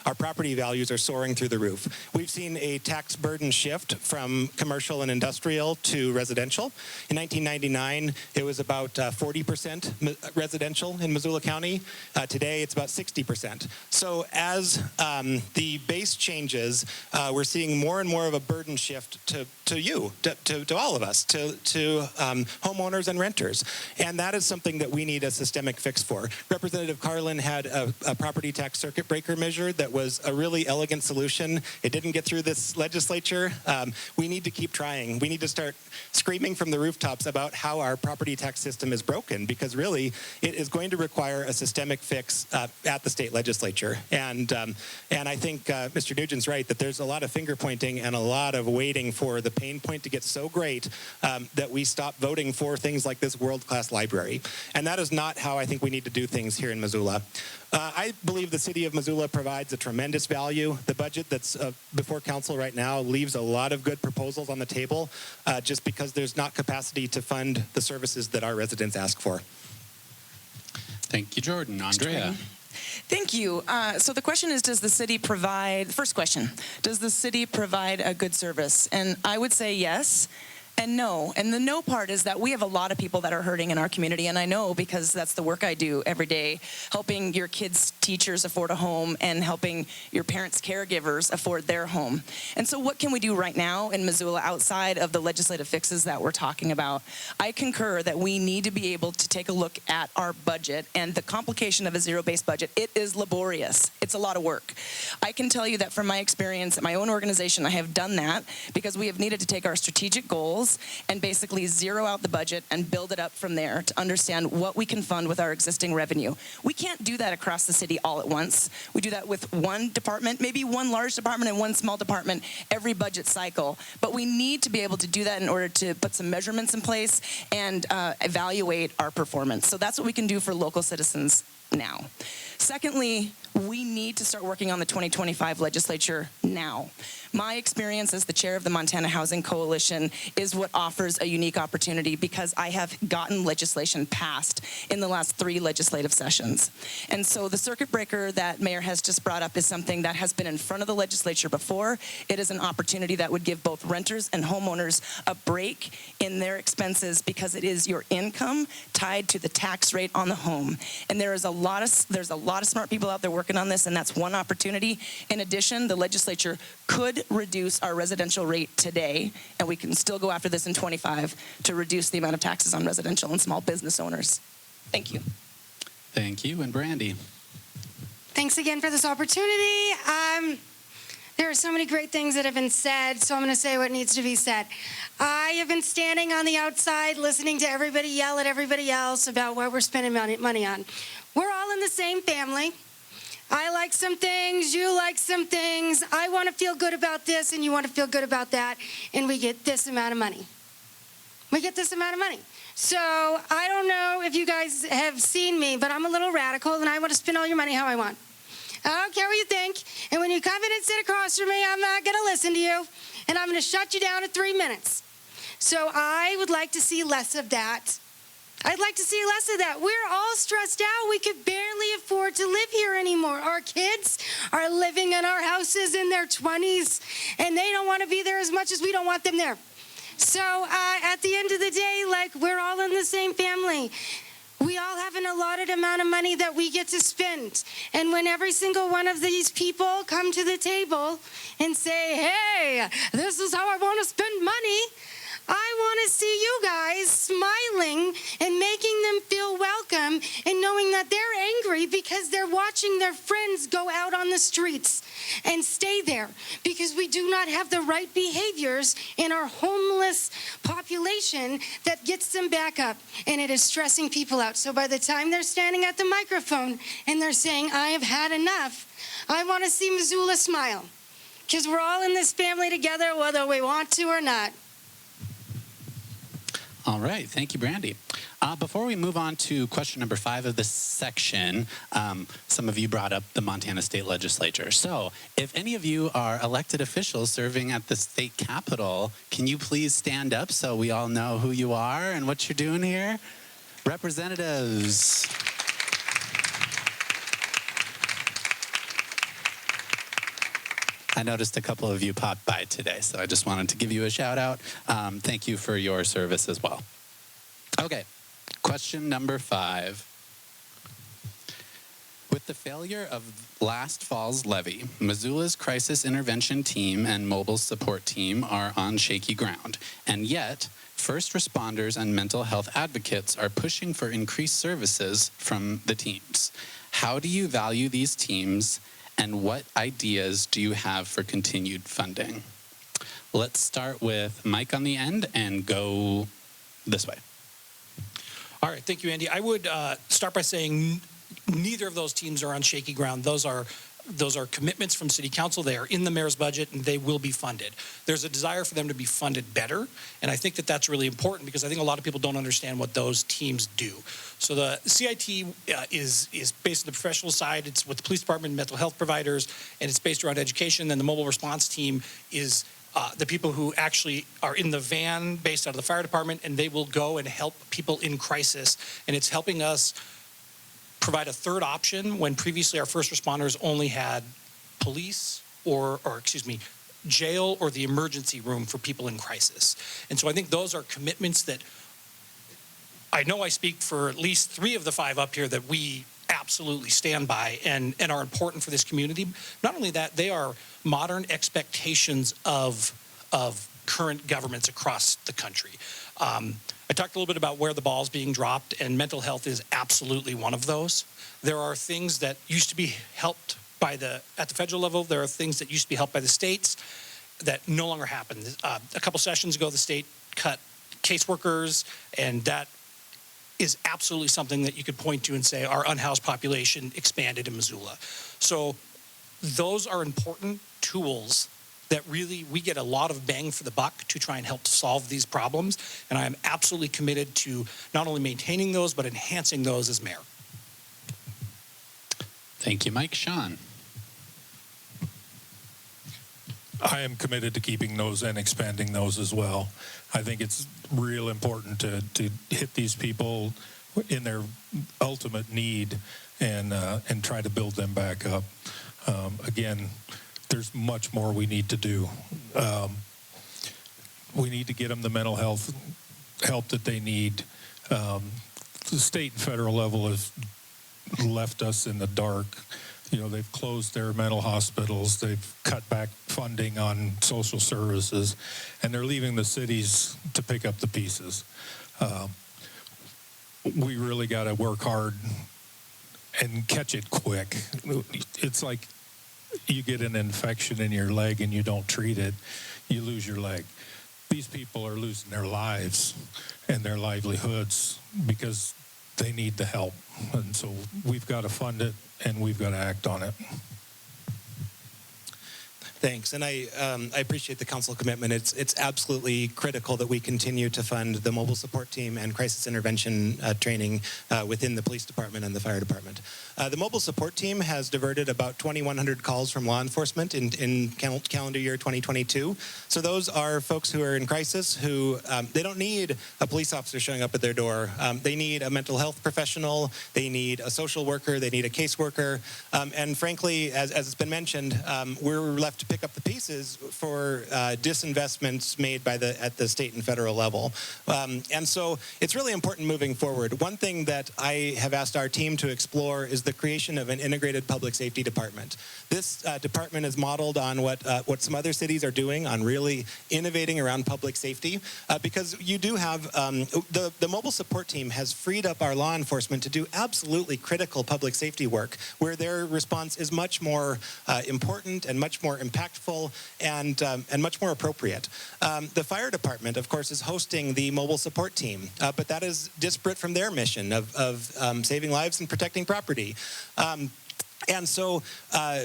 our property values are soaring through the roof. We've seen a tax burden shift from commercial and industrial to residential. In 1999, it was about 40% residential in Missoula County. Today, it's about 60%. So as the base changes, we're seeing more and more of a burden shift to all of us, to homeowners and renters. And that is something that we need a systemic fix for. Representative Carlin had a property tax circuit breaker measure that was a really elegant solution. It didn't get through this legislature. We need to keep trying. We need to start screaming from the rooftops about how our property tax system is broken, because really it is going to require a systemic fix at the state legislature. And I think Mr. Nugent's right that there's a lot of finger pointing and a lot of waiting for the pain point to get so great that we stop voting for things like this world-class library. And that is not how I think we need to do things here in Missoula. I believe the city of Missoula provides a tremendous value. The budget that's before council right now leaves a lot of good proposals on the table just because there's not capacity to fund the services that our residents ask for. Thank you, Jordan. Andrea. Thank you. So the question is, does the city provide, first question, does the city provide a good service? And I would say yes and no. And the no part is that we have a lot of people that are hurting in our community, and I know because that's the work I do every day, helping your kids' teachers afford a home and helping your parents' caregivers afford their home. And so what can we do right now in Missoula outside of the legislative fixes that we're talking about? I concur that we need to be able to take a look at our budget and the complication of a zero-based budget. It is laborious. It's a lot of work. I can tell you that from my experience at my own organization, I have done that because we have needed to take our strategic goals and basically zero out the budget and build it up from there to understand what we can fund with our existing revenue. We can't do that across the city all at once. We do that with one department, maybe one large department and one small department every budget cycle. But we need to be able to do that in order to put some measurements in place and evaluate our performance. So that's what we can do for local citizens now. Secondly, we need to start working on the 2025 legislature now. My experience as the chair of the Montana Housing Coalition is what offers a unique opportunity because I have gotten legislation passed in the last 3 legislative sessions. And so the circuit breaker that Mayor has just brought up is something that has been in front of the legislature before. It is an opportunity that would give both renters and homeowners a break in their expenses because it is your income tied to the tax rate on the home. And there's a lot of smart people out there working on this, and that's one opportunity. In addition, the legislature could reduce our residential rate today, and we can still go after this in 25 to reduce the amount of taxes on residential and small business owners. Thank you. Thank you. And Brandy. Thanks again for this opportunity. There are so many great things that have been said, so I'm going to say what needs to be said. I have been standing on the outside listening to everybody yell at everybody else about what we're spending money on. We're all in the same family. I like some things, you like some things. I want to feel good about this, and you want to feel good about that, and we get this amount of money. We get this amount of money. So I don't know if you guys have seen me, but I'm a little radical, and I want to spend all your money how I want. I don't care what you think, and when you come in and sit across from me, I'm not going to listen to you, and I'm going to shut you down in 3 minutes. So I would like to see less of that. I'd like to see less of that. We're all stressed out. We could barely afford to live here anymore. Our kids are living in our houses in their 20s, and they don't want to be there as much as we don't want them there. So at the end of the day, like, we're all in the same family. We all have an allotted amount of money that we get to spend. And when every single one of these people come to the table and say, hey, this is how I want to spend money, I want to see you guys smiling and making them feel welcome and knowing that they're angry because they're watching their friends go out on the streets and stay there because we do not have the right behaviors in our homeless population that gets them back up, and it is stressing people out. So by the time they're standing at the microphone and they're saying, I have had enough, I want to see Missoula smile because we're all in this family together whether we want to or not. All right. Thank you, Brandy. Before we move on to question number 5 of this section, some of you brought up the Montana State Legislature. So if any of you are elected officials serving at the state capitol, can you please stand up so we all know who you are and what you're doing here? Representatives. I noticed a couple of you popped by today, so I just wanted to give you a shout out. Thank you for your service as well. Okay, question number 5. With the failure of last fall's levy, Missoula's crisis intervention team and mobile support team are on shaky ground. And yet, first responders and mental health advocates are pushing for increased services from the teams. How do you value these teams, and what ideas do you have for continued funding? Let's start with Mike on the end and go this way. All right, thank you, Andy. I would start by saying neither of those teams are on shaky ground. Those are commitments from City Council. They are in the mayor's budget, and they will be funded. There's a desire for them to be funded better, and I think that that's really important because I think a lot of people don't understand what those teams do. So the CIT is based on the professional side. It's with the police department and mental health providers, and it's based around education. Then the mobile response team is the people who actually are in the van based out of the fire department, and they will go and help people in crisis. And it's helping us provide a third option when previously our first responders only had police or jail or the emergency room for people in crisis. And so I think those are commitments that I know I speak for at least 3 of the 5 up here that we absolutely stand by and are important for this community. Not only that, they are modern expectations of current governments across the country. I talked a little bit about where the ball is being dropped, and mental health is absolutely one of those. There are things that used to be helped at the federal level. There are things that used to be helped by the states that no longer happen. A couple sessions ago, the state cut caseworkers, and that is absolutely something that you could point to and say our unhoused population expanded in Missoula. So those are important tools that really we get a lot of bang for the buck to try and help solve these problems. And I am absolutely committed to not only maintaining those, but enhancing those as mayor. Thank you, Mike. Sean. I am committed to keeping those and expanding those as well. I think it's real important to hit these people in their ultimate need and try to build them back up. Again, there's much more we need to do. We need to get them the mental health help that they need. The state and federal level has left us in the dark. You know, they've closed their mental hospitals, they've cut back funding on social services, and they're leaving the cities to pick up the pieces. We really got to work hard and catch it quick. It's like you get an infection in your leg and you don't treat it, you lose your leg. These people are losing their lives and their livelihoods because they need the help. And so we've got to fund it and we've got to act on it. Thanks, and I appreciate the council commitment. It's absolutely critical that we continue to fund the mobile support team and crisis intervention training within the police department and the fire department. The mobile support team has diverted about 2,100 calls from law enforcement in calendar year 2022. So those are folks who are in crisis who they don't need a police officer showing up at their door. They need a mental health professional. They need a social worker. They need a caseworker. And frankly, as it's been mentioned, we're left to pick up the pieces for disinvestments made by at the state and federal level. And so it's really important moving forward. One thing that I have asked our team to explore is the creation of an integrated public safety department. This department is modeled on what some other cities are doing on really innovating around public safety, because you do have the mobile support team has freed up our law enforcement to do absolutely critical public safety work where their response is much more important and much more impactful and much more appropriate. The fire department, of course, is hosting the mobile support team, but that is disparate from their mission of saving lives and protecting property. And so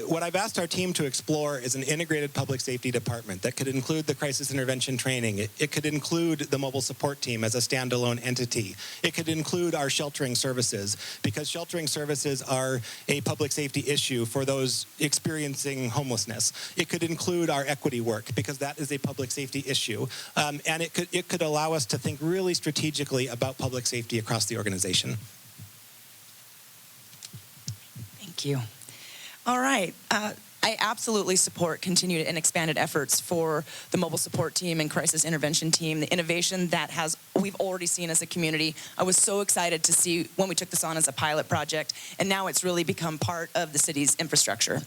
what I've asked our team to explore is an integrated public safety department that could include the crisis intervention training. It could include the mobile support team as a standalone entity. It could include our sheltering services, because sheltering services are a public safety issue for those experiencing homelessness. It could include our equity work, because that is a public safety issue. And it could allow us to think really strategically about public safety across the organization. Thank you. All right. I absolutely support continued and expanded efforts for the mobile support team and crisis intervention team, the innovation that we've already seen as a community. I was so excited to see when we took this on as a pilot project, and now it's really become part of the city's infrastructure.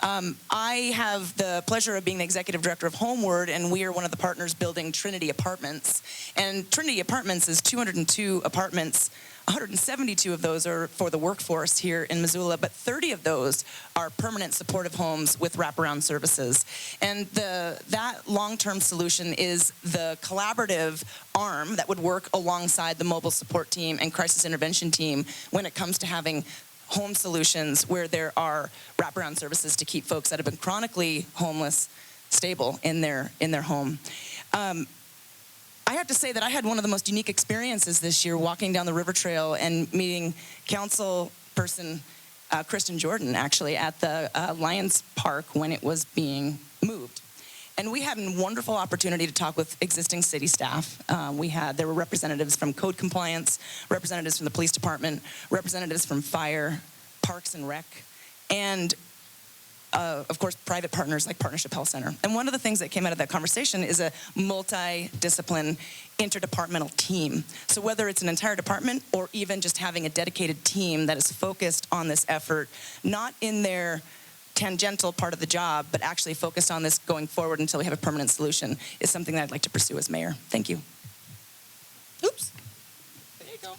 I have the pleasure of being the executive director of Homeward, and we are one of the partners building Trinity Apartments. And Trinity Apartments is 202 apartments. 172 of those are for the workforce here in Missoula, but 30 of those are permanent supportive homes with wraparound services. And that long-term solution is the collaborative arm that would work alongside the mobile support team and crisis intervention team when it comes to having home solutions where there are wraparound services to keep folks that have been chronically homeless stable in their home. I have to say that I had one of the most unique experiences this year walking down the river trail and meeting council person Kristen Jordan, actually, at the Lions Park when it was being moved. And we had a wonderful opportunity to talk with existing city staff. There were representatives from code compliance, representatives from the police department, representatives from fire, parks and rec, and of course, private partners like Partnership Health Center. And one of the things that came out of that conversation is a multi-discipline interdepartmental team. So whether it's an entire department or even just having a dedicated team that is focused on this effort, not in their tangential part of the job, but actually focused on this going forward until we have a permanent solution, is something that I'd like to pursue as mayor. Thank you. Oops. There you go.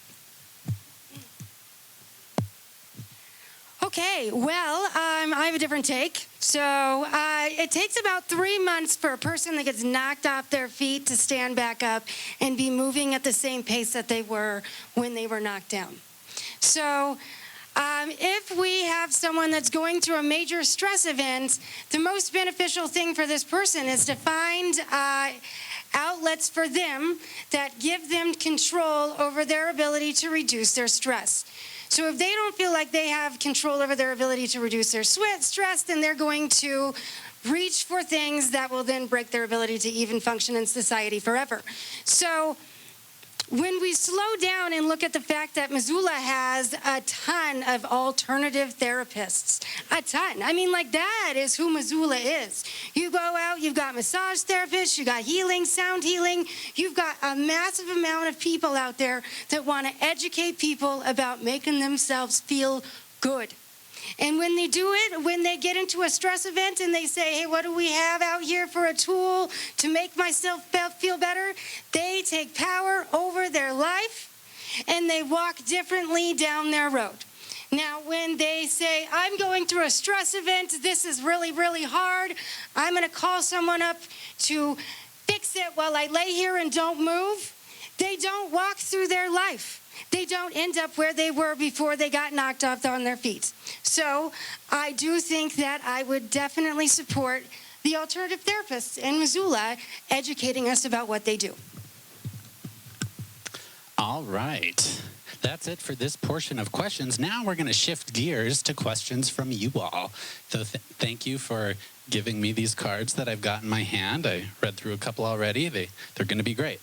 Okay, well, I have a different take. So it takes about 3 months for a person that gets knocked off their feet to stand back up and be moving at the same pace that they were when they were knocked down. So if we have someone that's going through a major stress event, the most beneficial thing for this person is to find outlets for them that give them control over their ability to reduce their stress. So if they don't feel like they have control over their ability to reduce their stress, then they're going to reach for things that will then break their ability to even function in society forever. So when we slow down and look at the fact that Missoula has a ton of alternative therapists, a ton. I mean, like, that is who Missoula is. You go out, you've got massage therapists, you've got healing, sound healing. You've got a massive amount of people out there that want to educate people about making themselves feel good. And when they do it, when they get into a stress event and they say, hey, what do we have out here for a tool to make myself feel better? They take power over their life and they walk differently down their road. Now, when they say, I'm going through a stress event, this is really, really hard, I'm going to call someone up to fix it while I lay here and don't move, they don't walk through their life. They don't end up where they were before they got knocked off on their feet. So I do think that I would definitely support the alternative therapists in Missoula educating us about what they do. All right. That's it for this portion of questions. Now we're going to shift gears to questions from you all. So thank you for giving me these cards that I've got in my hand. I read through a couple already. They're going to be great.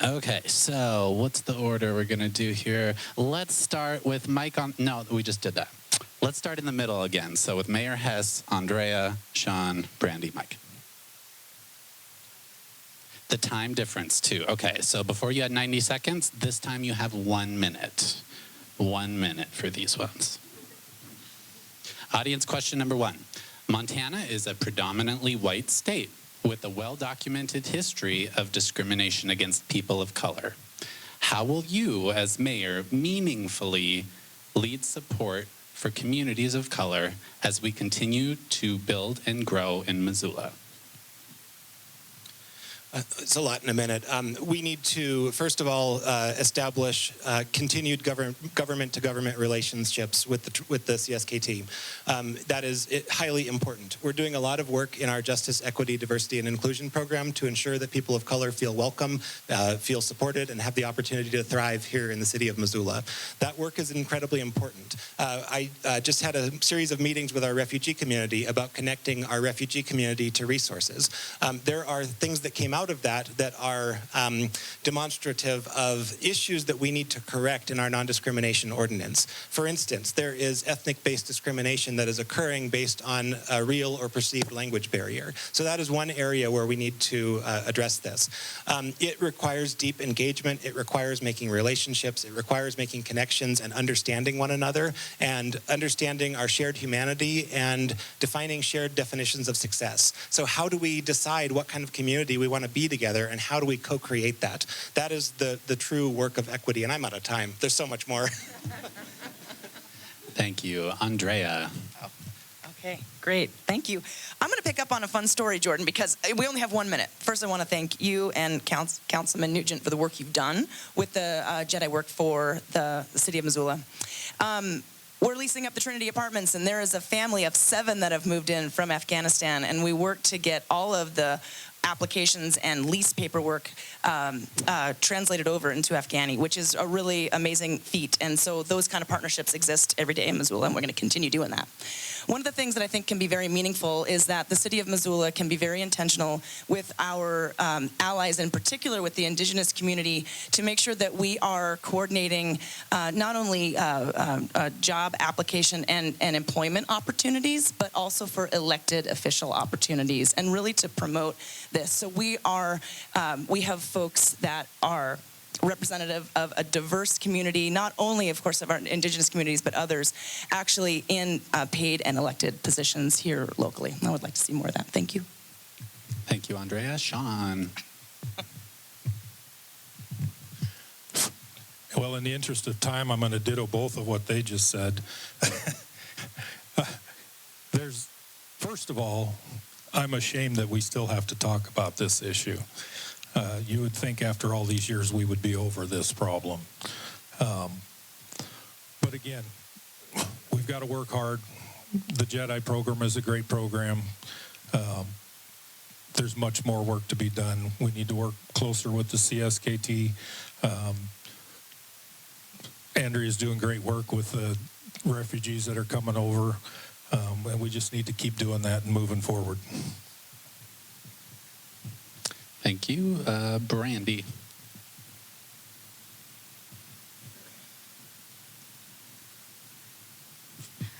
Okay, so what's the order we're going to do here? Let's start with Mike on... No, we just did that. Let's start in the middle again. So with Mayor Hess, Andrea, Sean, Brandy, Mike. The time difference, too. Okay, so before you had 90 seconds, this time you have 1 minute. 1 minute for these ones. Audience question number 1. Montana is a predominantly white state with a well-documented history of discrimination against people of color. How will you, as mayor, meaningfully lead support for communities of color as we continue to build and grow in Missoula? It's a lot in a minute. We need to, first of all, establish continued government-to-government relationships with the CSKT. That is highly important. We're doing a lot of work in our Justice, Equity, Diversity, and Inclusion program to ensure that people of color feel welcome, feel supported, and have the opportunity to thrive here in the city of Missoula. That work is incredibly important. I just had a series of meetings with our refugee community about connecting our refugee community to resources. There are things that came out of that are demonstrative of issues that we need to correct in our non-discrimination ordinance. For instance, there is ethnic-based discrimination that is occurring based on a real or perceived language barrier. So that is one area where we need to address this. It requires deep engagement. It requires making relationships. It requires making connections and understanding one another and understanding our shared humanity and defining shared definitions of success. So how do we decide what kind of community we want to be together, and how do we co-create that? That is the true work of equity, and I'm out of time. There's so much more. Thank you. Andrea. Oh, okay, great. Thank you. I'm going to pick up on a fun story, Jordan, because we only have 1 minute. First, I want to thank you and Councilman Nugent for the work you've done with the Jedi work for the city of Missoula. We're leasing up the Trinity Apartments, and there is a family of 7 that have moved in from Afghanistan, and we worked to get all of the applications and lease paperwork translated over into Afghani, which is a really amazing feat. And so those kind of partnerships exist every day in Missoula, and we're going to continue doing that. One of the things that I think can be very meaningful is that the city of Missoula can be very intentional with our allies, in particular with the indigenous community, to make sure that we are coordinating not only job application and employment opportunities, but also for elected official opportunities, and really to promote this. So we have folks that are representative of a diverse community, not only, of course, of our indigenous communities, but others actually in paid and elected positions here locally. I would like to see more of that. Thank you. Thank you, Andrea. Sean. Well, in the interest of time, I'm going to ditto both of what they just said. First of all, I'm ashamed that we still have to talk about this issue. You would think after all these years we would be over this problem. But again, we've got to work hard. The Jedi program is a great program. There's much more work to be done. We need to work closer with the CSKT. Andrea's doing great work with the refugees that are coming over, and we just need to keep doing that and moving forward. Thank you. Brandy.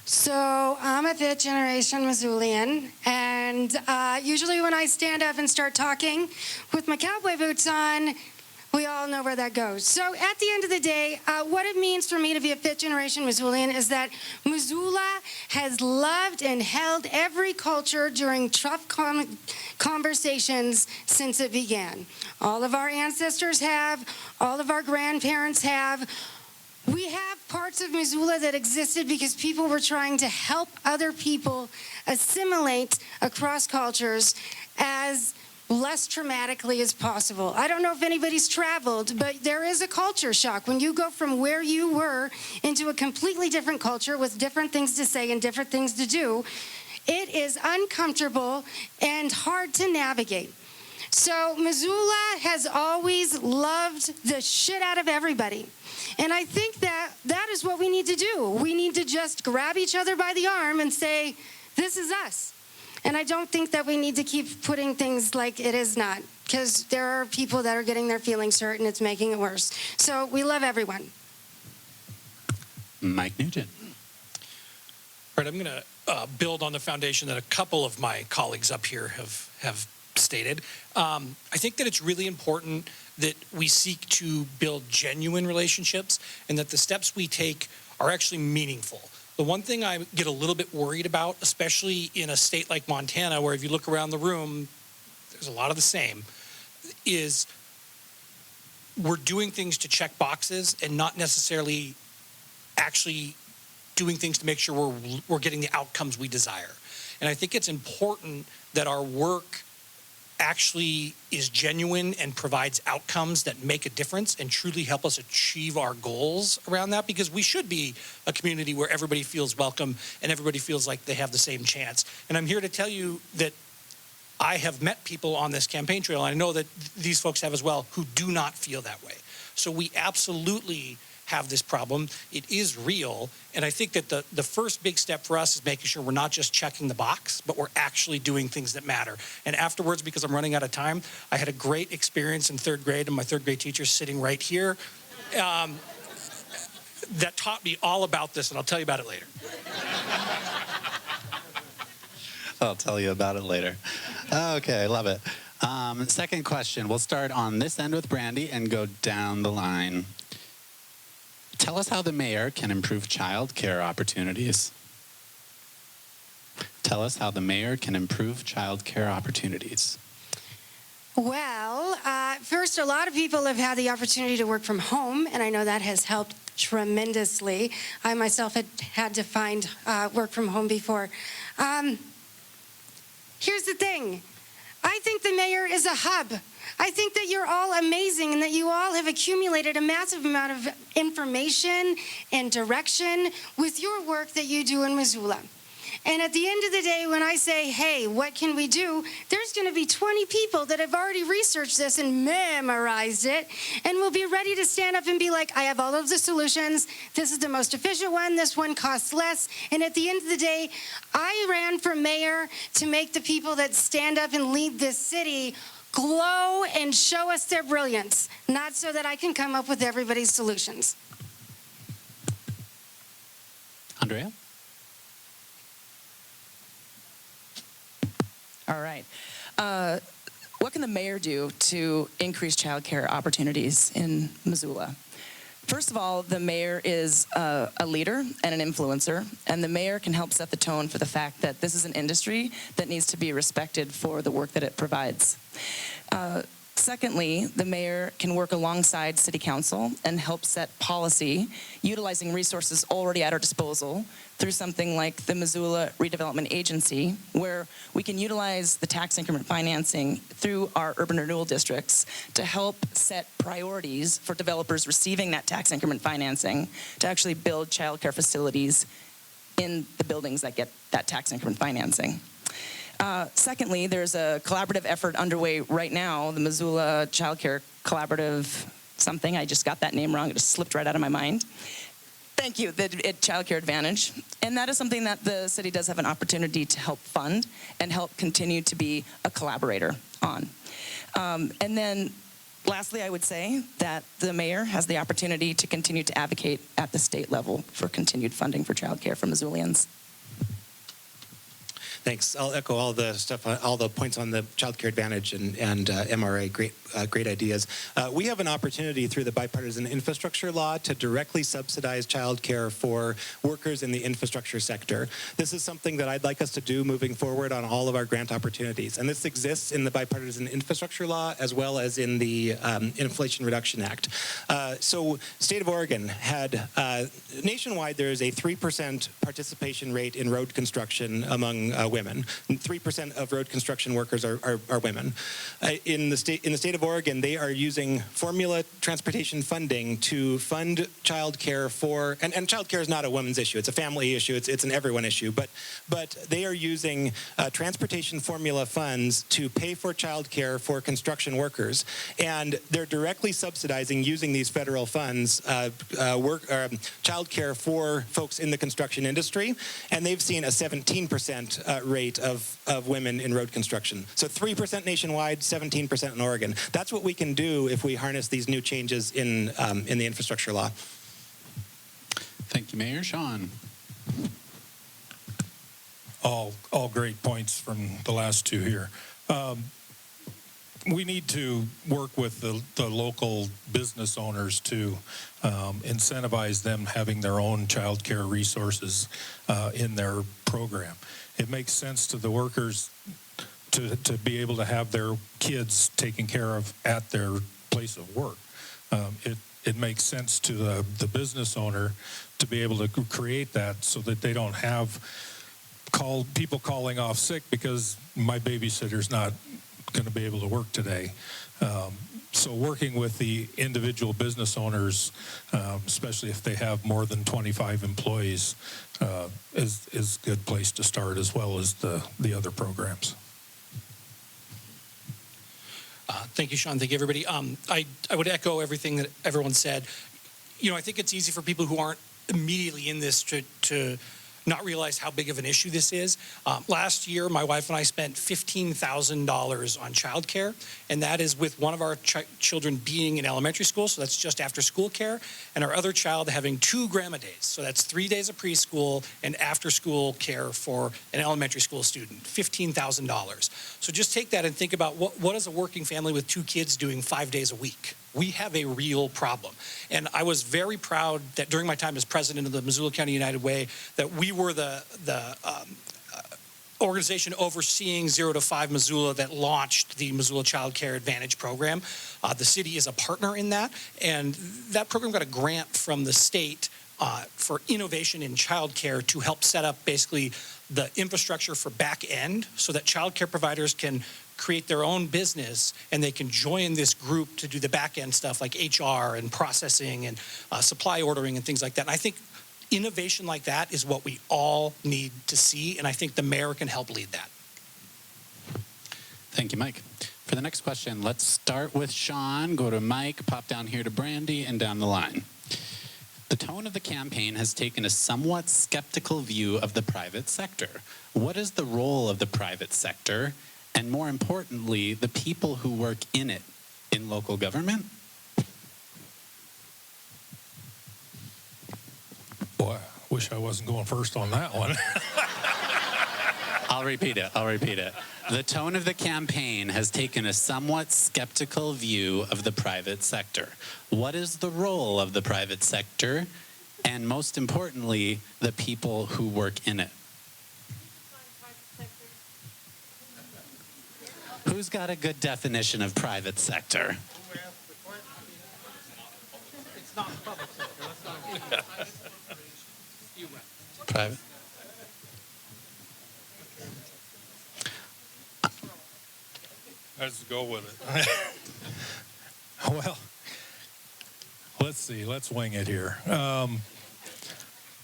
So I'm a fifth generation Missoulian, and usually when I stand up and start talking with my cowboy boots on, we all know where that goes. So at the end of the day, what it means for me to be a fifth generation Missoulian is that Missoula has loved and held every culture during tough conversations since it began. All of our ancestors have, all of our grandparents have. We have parts of Missoula that existed because people were trying to help other people assimilate across cultures as less traumatically as possible. I don't know if anybody's traveled, but there is a culture shock when you go from where you were into a completely different culture with different things to say and different things to do. It is uncomfortable and hard to navigate. So Missoula has always loved the shit out of everybody. And I think that that is what we need to do. We need to just grab each other by the arm and say, this is us. And I don't think that we need to keep putting things like it is not, because there are people that are getting their feelings hurt and it's making it worse. So we love everyone. Mike Nugent. All right, I'm going to build on the foundation that a couple of my colleagues up here have stated. I think that it's really important that we seek to build genuine relationships and that the steps we take are actually meaningful. The one thing I get a little bit worried about, especially in a state like Montana, where if you look around the room, there's a lot of the same, is we're doing things to check boxes and not necessarily actually doing things to make sure we're getting the outcomes we desire. And I think it's important that our work actually is genuine and provides outcomes that make a difference and truly help us achieve our goals around that, because we should be a community where everybody feels welcome and everybody feels like they have the same chance. And I'm here to tell you that I have met people on this campaign trail, and I know that these folks have as well, who do not feel that way. So we absolutely have this problem. It is real, and I think that the first big step for us is making sure we're not just checking the box, but we're actually doing things that matter. And afterwards, because I'm running out of time, I had a great experience in third grade, and my third grade teacher sitting right here that taught me all about this, and I'll tell you about it later. I'll tell you about it later. Okay, love it. Second question. We'll start on this end with Brandy and go down the line. Tell us how the mayor can improve child care opportunities. Tell us how the mayor can improve child care opportunities. Well, first, a lot of people have had the opportunity to work from home, and I know that has helped tremendously. I myself had to find work from home before. Here's the thing. I think the mayor is a hub. I think that you're all amazing and that you all have accumulated a massive amount of information and direction with your work that you do in Missoula. And at the end of the day, when I say, hey, what can we do? There's going to be 20 people that have already researched this and memorized it and will be ready to stand up and be like, I have all of the solutions. This is the most efficient one. This one costs less. And at the end of the day, I ran for mayor to make the people that stand up and lead this city glow and show us their brilliance, not so that I can come up with everybody's solutions. Andrea? All right. What can the mayor do to increase child care opportunities in Missoula? First of all, the mayor is a leader and an influencer, and the mayor can help set the tone for the fact that this is an industry that needs to be respected for the work that it provides. Secondly, the mayor can work alongside city council and help set policy, utilizing resources already at our disposal through something like the Missoula Redevelopment Agency, where we can utilize the tax increment financing through our urban renewal districts to help set priorities for developers receiving that tax increment financing to actually build child care facilities in the buildings that get that tax increment financing. Secondly, there's a collaborative effort underway right now, the Missoula Child Care Collaborative something. I just got that name wrong. It just slipped right out of my mind. Thank you, the Child Care Advantage. And that is something that the city does have an opportunity to help fund and help continue to be a collaborator on. And then lastly, I would say that the mayor has the opportunity to continue to advocate at the state level for continued funding for child care for Missoulians. Thanks. I'll echo all the stuff, all the points on the Child Care Advantage and MRA. Great ideas. We have an opportunity through the bipartisan infrastructure law to directly subsidize child care for workers in the infrastructure sector. This is something that I'd like us to do moving forward on all of our grant opportunities. And this exists in the bipartisan infrastructure law as well as in the Inflation Reduction Act. So state of Oregon had, nationwide, there is a 3% participation rate in road construction among women. 3% of road construction workers are women. In the state of Oregon, they are using formula transportation funding to fund child care for, and child care is not a women's issue, it's a family issue, it's an everyone issue, but they are using transportation formula funds to pay for child care for construction workers, and they're directly subsidizing, using these federal funds, child care for folks in the construction industry, and they've seen a 17% rate of women in road construction. So 3% nationwide, 17% in Oregon. That's what we can do if we harness these new changes in the infrastructure law. Thank you, Mayor. Sean. All great points from the last two here. We need to work with the local business owners to incentivize them having their own child care resources in their program. It makes sense to the workers to be able to have their kids taken care of at their place of work. It makes sense to the business owner to be able to create that so that they don't have people calling off sick because my babysitter's not going to be able to work today. So working with the individual business owners, especially if they have more than 25 employees, is a good place to start, as well as the other programs. Thank you, Sean. Thank you, everybody. I would echo everything that everyone said. You know, I think it's easy for people who aren't immediately in this to not realize how big of an issue this is. Last year, my wife and I spent $15,000 on childcare, and that is with one of our children being in elementary school, so that's just after school care, and our other child having 2 grandma days, so that's 3 days of preschool and after school care for an elementary school student, $15,000. So just take that and think about what is a working family with 2 kids doing 5 days a week? We have a real problem. And I was very proud that during my time as president of the Missoula County United Way, that we were the organization overseeing 0 to 5 Missoula that launched the Missoula Child Care Advantage program. The city is a partner in that, and that program got a grant from the state for innovation in child care to help set up basically the infrastructure for back end so that child care providers can create their own business and they can join this group to do the back end stuff like HR and processing and supply ordering and things like that. And I think innovation like that is what we all need to see, and I think the mayor can help lead that. Thank you, Mike. For the next question, let's start with Sean, go to Mike, pop down here to Brandy, and down the line. The tone of the campaign has taken a somewhat skeptical view of the private sector. What is the role of the private sector, and more importantly, the people who work in it in local government? Boy, I wish I wasn't going first on that one. I'll repeat it. The tone of the campaign has taken a somewhat skeptical view of the private sector. What is the role of the private sector, and most importantly, the people who work in it? Who's got a good definition of private sector? It's not public sector. Private. Let's go with it. Well, let's see. Let's wing it here.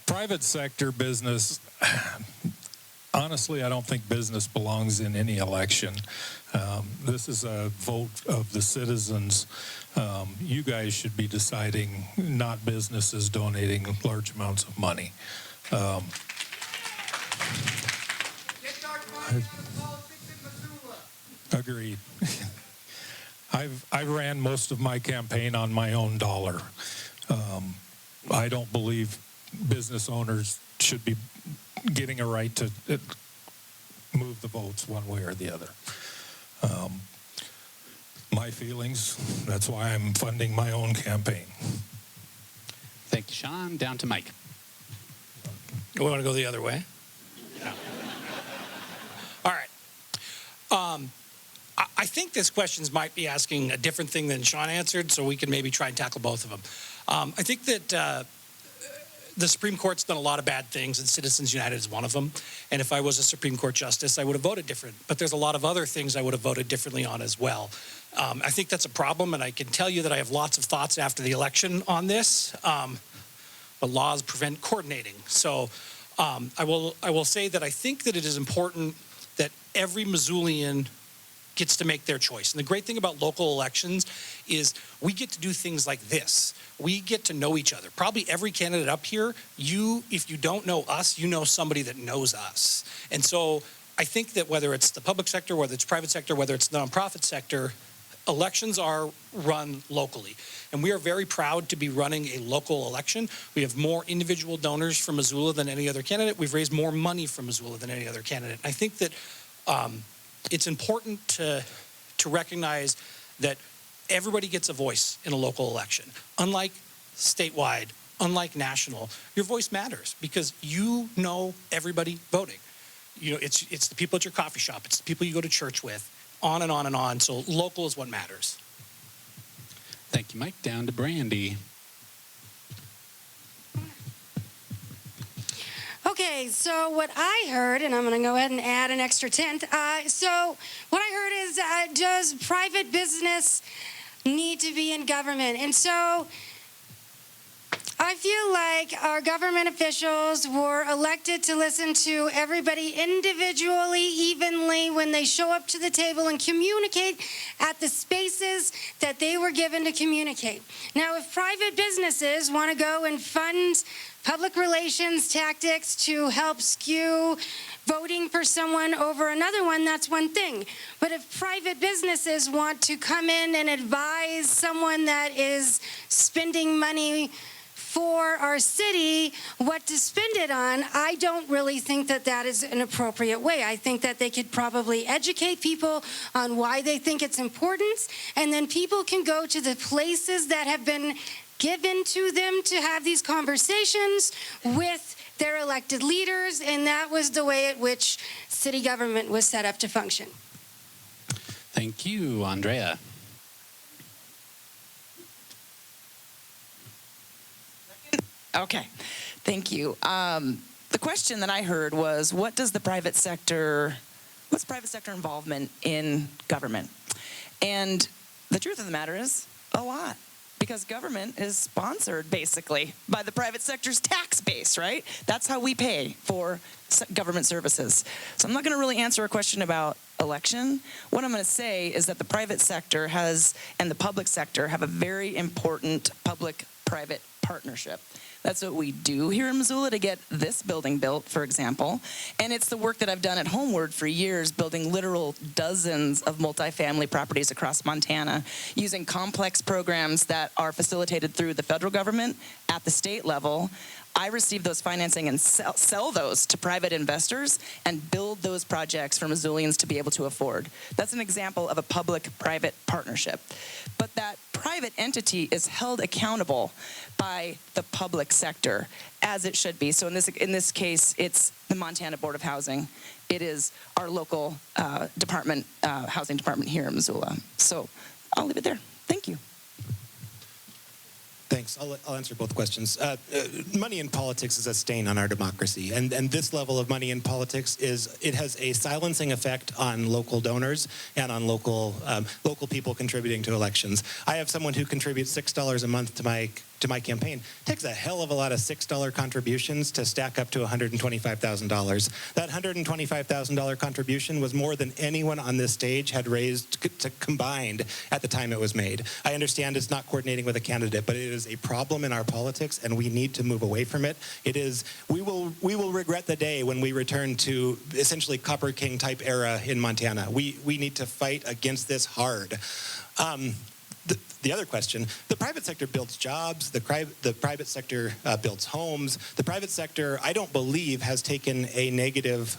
Private sector business, honestly, I don't think business belongs in any election. This is a vote of the citizens. You guys should be deciding, not businesses donating large amounts of money. Agreed. I ran most of my campaign on my own dollar. I don't believe business owners should be getting a right to move the votes one way or the other. My feelings, that's why I'm funding my own campaign. Thank you, Sean. Down to Mike. You want to go the other way? No. All right. I think this questions might be asking a different thing than Sean answered, so we can maybe try and tackle both of them. I think that the Supreme Court's done a lot of bad things, and Citizens United is one of them. And if I was a Supreme Court justice, I would have voted different. But there's a lot of other things I would have voted differently on as well. I think that's a problem, and I can tell you that I have lots of thoughts after the election on this. But laws prevent coordinating. So I will say that I think that it is important that every Missoulian gets to make their choice. And the great thing about local elections is we get to do things like this. We get to know each other. Probably every candidate up here, if you don't know us, you know somebody that knows us. And so I think that whether it's the public sector, whether it's private sector, whether it's the nonprofit sector, elections are run locally. And we are very proud to be running a local election. We have more individual donors from Missoula than any other candidate. We've raised more money from Missoula than any other candidate. I think that it's important to recognize that everybody gets a voice in a local election. Unlike statewide, unlike national, your voice matters because you know everybody voting. You know, it's the people at your coffee shop, it's the people you go to church with, on and on and on. So local is what matters. Thank you, Mike. Down to Brandy. Okay, so what I heard, and I'm going to go ahead and add an extra tenth. So what I heard is, does private business need to be in government? And so I feel like our government officials were elected to listen to everybody individually, evenly, when they show up to the table and communicate at the spaces that they were given to communicate. Now, if private businesses want to go and fund public relations tactics to help skew voting for someone over another one, that's one thing. But if private businesses want to come in and advise someone that is spending money for our city what to spend it on, I don't really think that that is an appropriate way. I think that they could probably educate people on why they think it's important, and then people can go to the places that have been given to them to have these conversations with their elected leaders, and that was the way at which city government was set up to function. Thank you, Andrea. Okay, thank you. The question that I heard was, what's private sector involvement in government? And the truth of the matter is, a lot. Because government is sponsored, basically, by the private sector's tax base, right? That's how we pay for government services. So I'm not going to really answer a question about election. What I'm going to say is that the private sector and the public sector have a very important public-private partnership. That's what we do here in Missoula to get this building built, for example. And it's the work that I've done at Homeward for years, building literal dozens of multifamily properties across Montana, using complex programs that are facilitated through the federal government at the state level. I receive those financing and sell those to private investors and build those projects for Missoulians to be able to afford. That's an example of a public-private partnership. But that private entity is held accountable by the public sector, as it should be. So in this case, it's the Montana Board of Housing. It is our local housing department here in Missoula. So I'll leave it there. Thank you. Thanks. I'll answer both questions. Money in politics is a stain on our democracy, and this level of money in politics has a silencing effect on local donors and on local people contributing to elections. I have someone who contributes $6 a month to my to my campaign. It takes a hell of a lot of $6 contributions to stack up to $125,000. That $125,000 contribution was more than anyone on this stage had raised combined at the time it was made. I understand it's not coordinating with a candidate, but it is a problem in our politics, and we need to move away from it. We will regret the day when we return to essentially Copper King type era in Montana. We need to fight against this hard. The other question, the private sector builds jobs, the private sector builds homes. The private sector, I don't believe, has taken a negative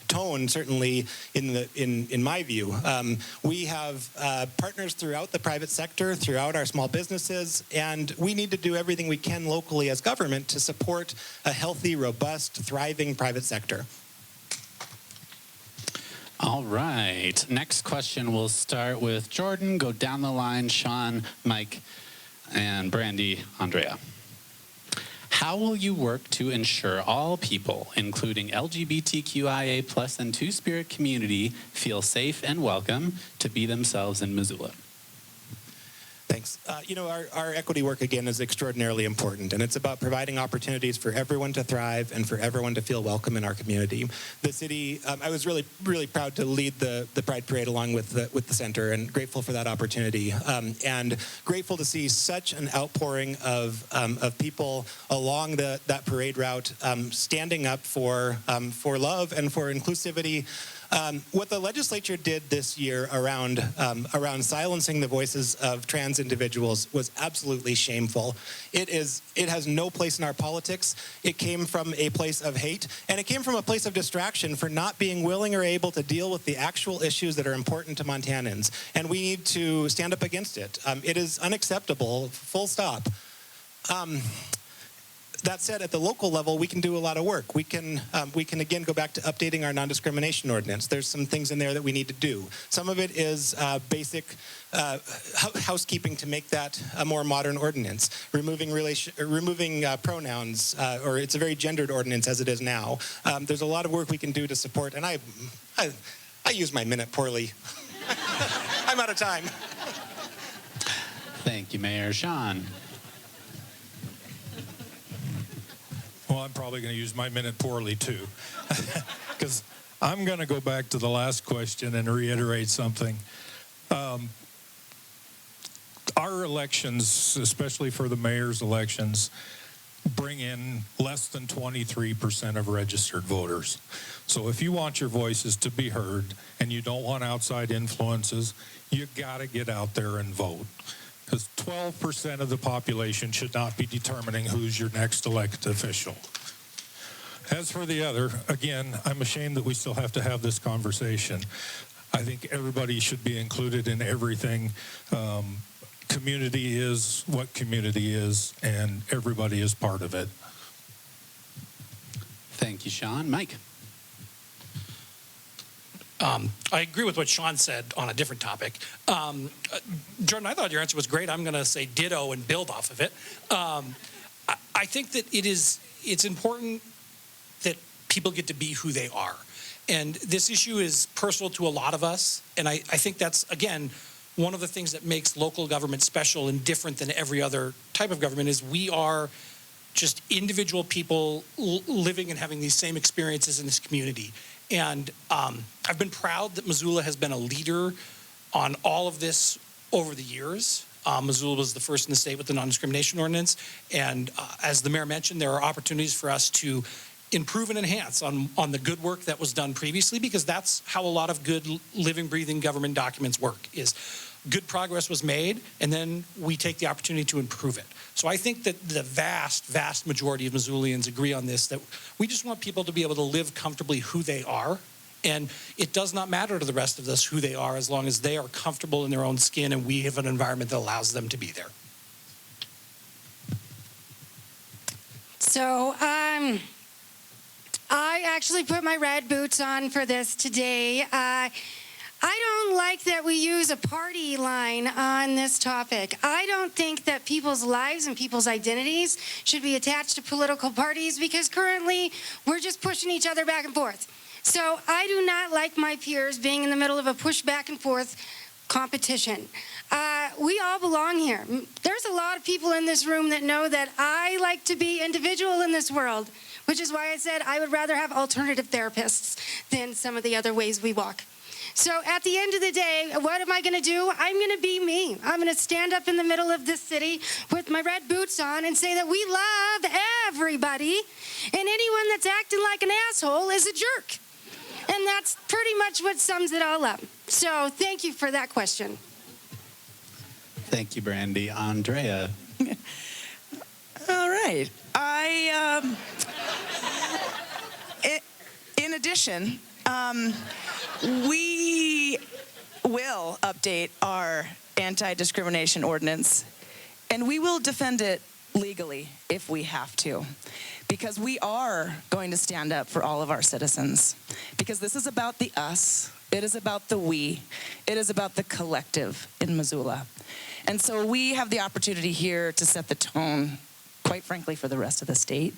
tone, certainly in my view. We have partners throughout the private sector, throughout our small businesses, and we need to do everything we can locally as government to support a healthy, robust, thriving private sector. All right. Next question, we'll start with Jordan, go down the line, Sean, Mike, and Brandy, Andrea. How will you work to ensure all people, including LGBTQIA+ and Two-Spirit community, feel safe and welcome to be themselves in Missoula? Thanks. Our equity work, again, is extraordinarily important, and it's about providing opportunities for everyone to thrive and for everyone to feel welcome in our community. The city, I was really, really proud to lead the Pride Parade along with the center, and grateful for that opportunity, and grateful to see such an outpouring of people along that parade route, standing up for love and for inclusivity. What the legislature did this year around silencing the voices of trans individuals was absolutely shameful. It has no place in our politics. It came from a place of hate, and it came from a place of distraction for not being willing or able to deal with the actual issues that are important to Montanans, and we need to stand up against it. It is unacceptable, full stop. That said, at the local level, we can do a lot of work. We can again go back to updating our non-discrimination ordinance. There's some things in there that we need to do. Some of it is basic housekeeping to make that a more modern ordinance. Removing pronouns, or it's a very gendered ordinance as it is now. There's a lot of work we can do to support, and I use my minute poorly. I'm out of time. Thank you, Mayor. Sean. Well, I'm probably going to use my minute poorly, too, because I'm going to go back to the last question and reiterate something. Our elections, especially for the mayor's elections, bring in less than 23% of registered voters. So if you want your voices to be heard and you don't want outside influences, you got to get out there and vote. Because 12% of the population should not be determining who's your next elected official. As for the other, again, I'm ashamed that we still have to have this conversation. I think everybody should be included in everything. Community is what community is, and everybody is part of it. Thank you, Sean. Mike. I agree with what Sean said on a different topic. Jordan, I thought your answer was great. I'm going to say ditto and build off of it. I think that it's important that people get to be who they are. And this issue is personal to a lot of us. And I think that's, again, one of the things that makes local government special and different than every other type of government is we are just individual people living and having these same experiences in this community. And I've been proud that Missoula has been a leader on all of this over the years. Missoula was the first in the state with the non-discrimination ordinance. And as the mayor mentioned, there are opportunities for us to improve and enhance on the good work that was done previously, because that's how a lot of good living, breathing government documents work, is good progress was made, and then we take the opportunity to improve it. So I think that the vast, vast majority of Missoulians agree on this, that we just want people to be able to live comfortably who they are. And it does not matter to the rest of us who they are, as long as they are comfortable in their own skin and we have an environment that allows them to be there. So I actually put my red boots on for this today. I don't like that we use a party line on this topic. I don't think that people's lives and people's identities should be attached to political parties, because currently we're just pushing each other back and forth. So I do not like my peers being in the middle of a push back and forth competition. We all belong here. There's a lot of people in this room that know that I like to be individual in this world, which is why I said I would rather have alternative therapists than some of the other ways we walk. So at the end of the day, what am I going to do? I'm going to be me. I'm going to stand up in the middle of this city with my red boots on and say that we love everybody, and anyone that's acting like an asshole is a jerk. And that's pretty much what sums it all up. So thank you for that question. Thank you, Brandy. Andrea. All right. In addition, we will update our anti-discrimination ordinance, and we will defend it legally if we have to, because we are going to stand up for all of our citizens, because this is about the us, it is about the we, it is about the collective in Missoula. And so we have the opportunity here to set the tone, quite frankly, for the rest of the state,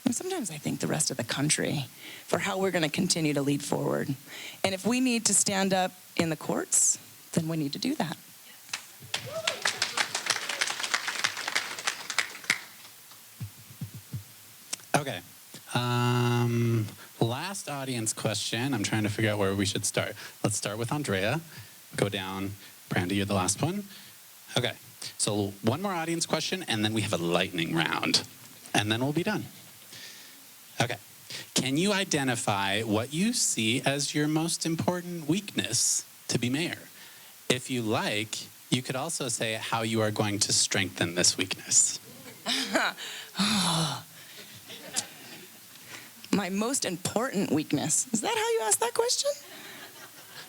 and sometimes I think the rest of the country, for how we're going to continue to lead forward. And if we need to stand up in the courts, then we need to do that. Okay. Last audience question. I'm trying to figure out where we should start. Let's start with Andrea. Go down. Brandy, you're the last one. Okay. So one more audience question, and then we have a lightning round. And then we'll be done. Okay. Can you identify what you see as your most important weakness to be mayor? If you like, you could also say how you are going to strengthen this weakness. My most important weakness. Is that how you asked that question?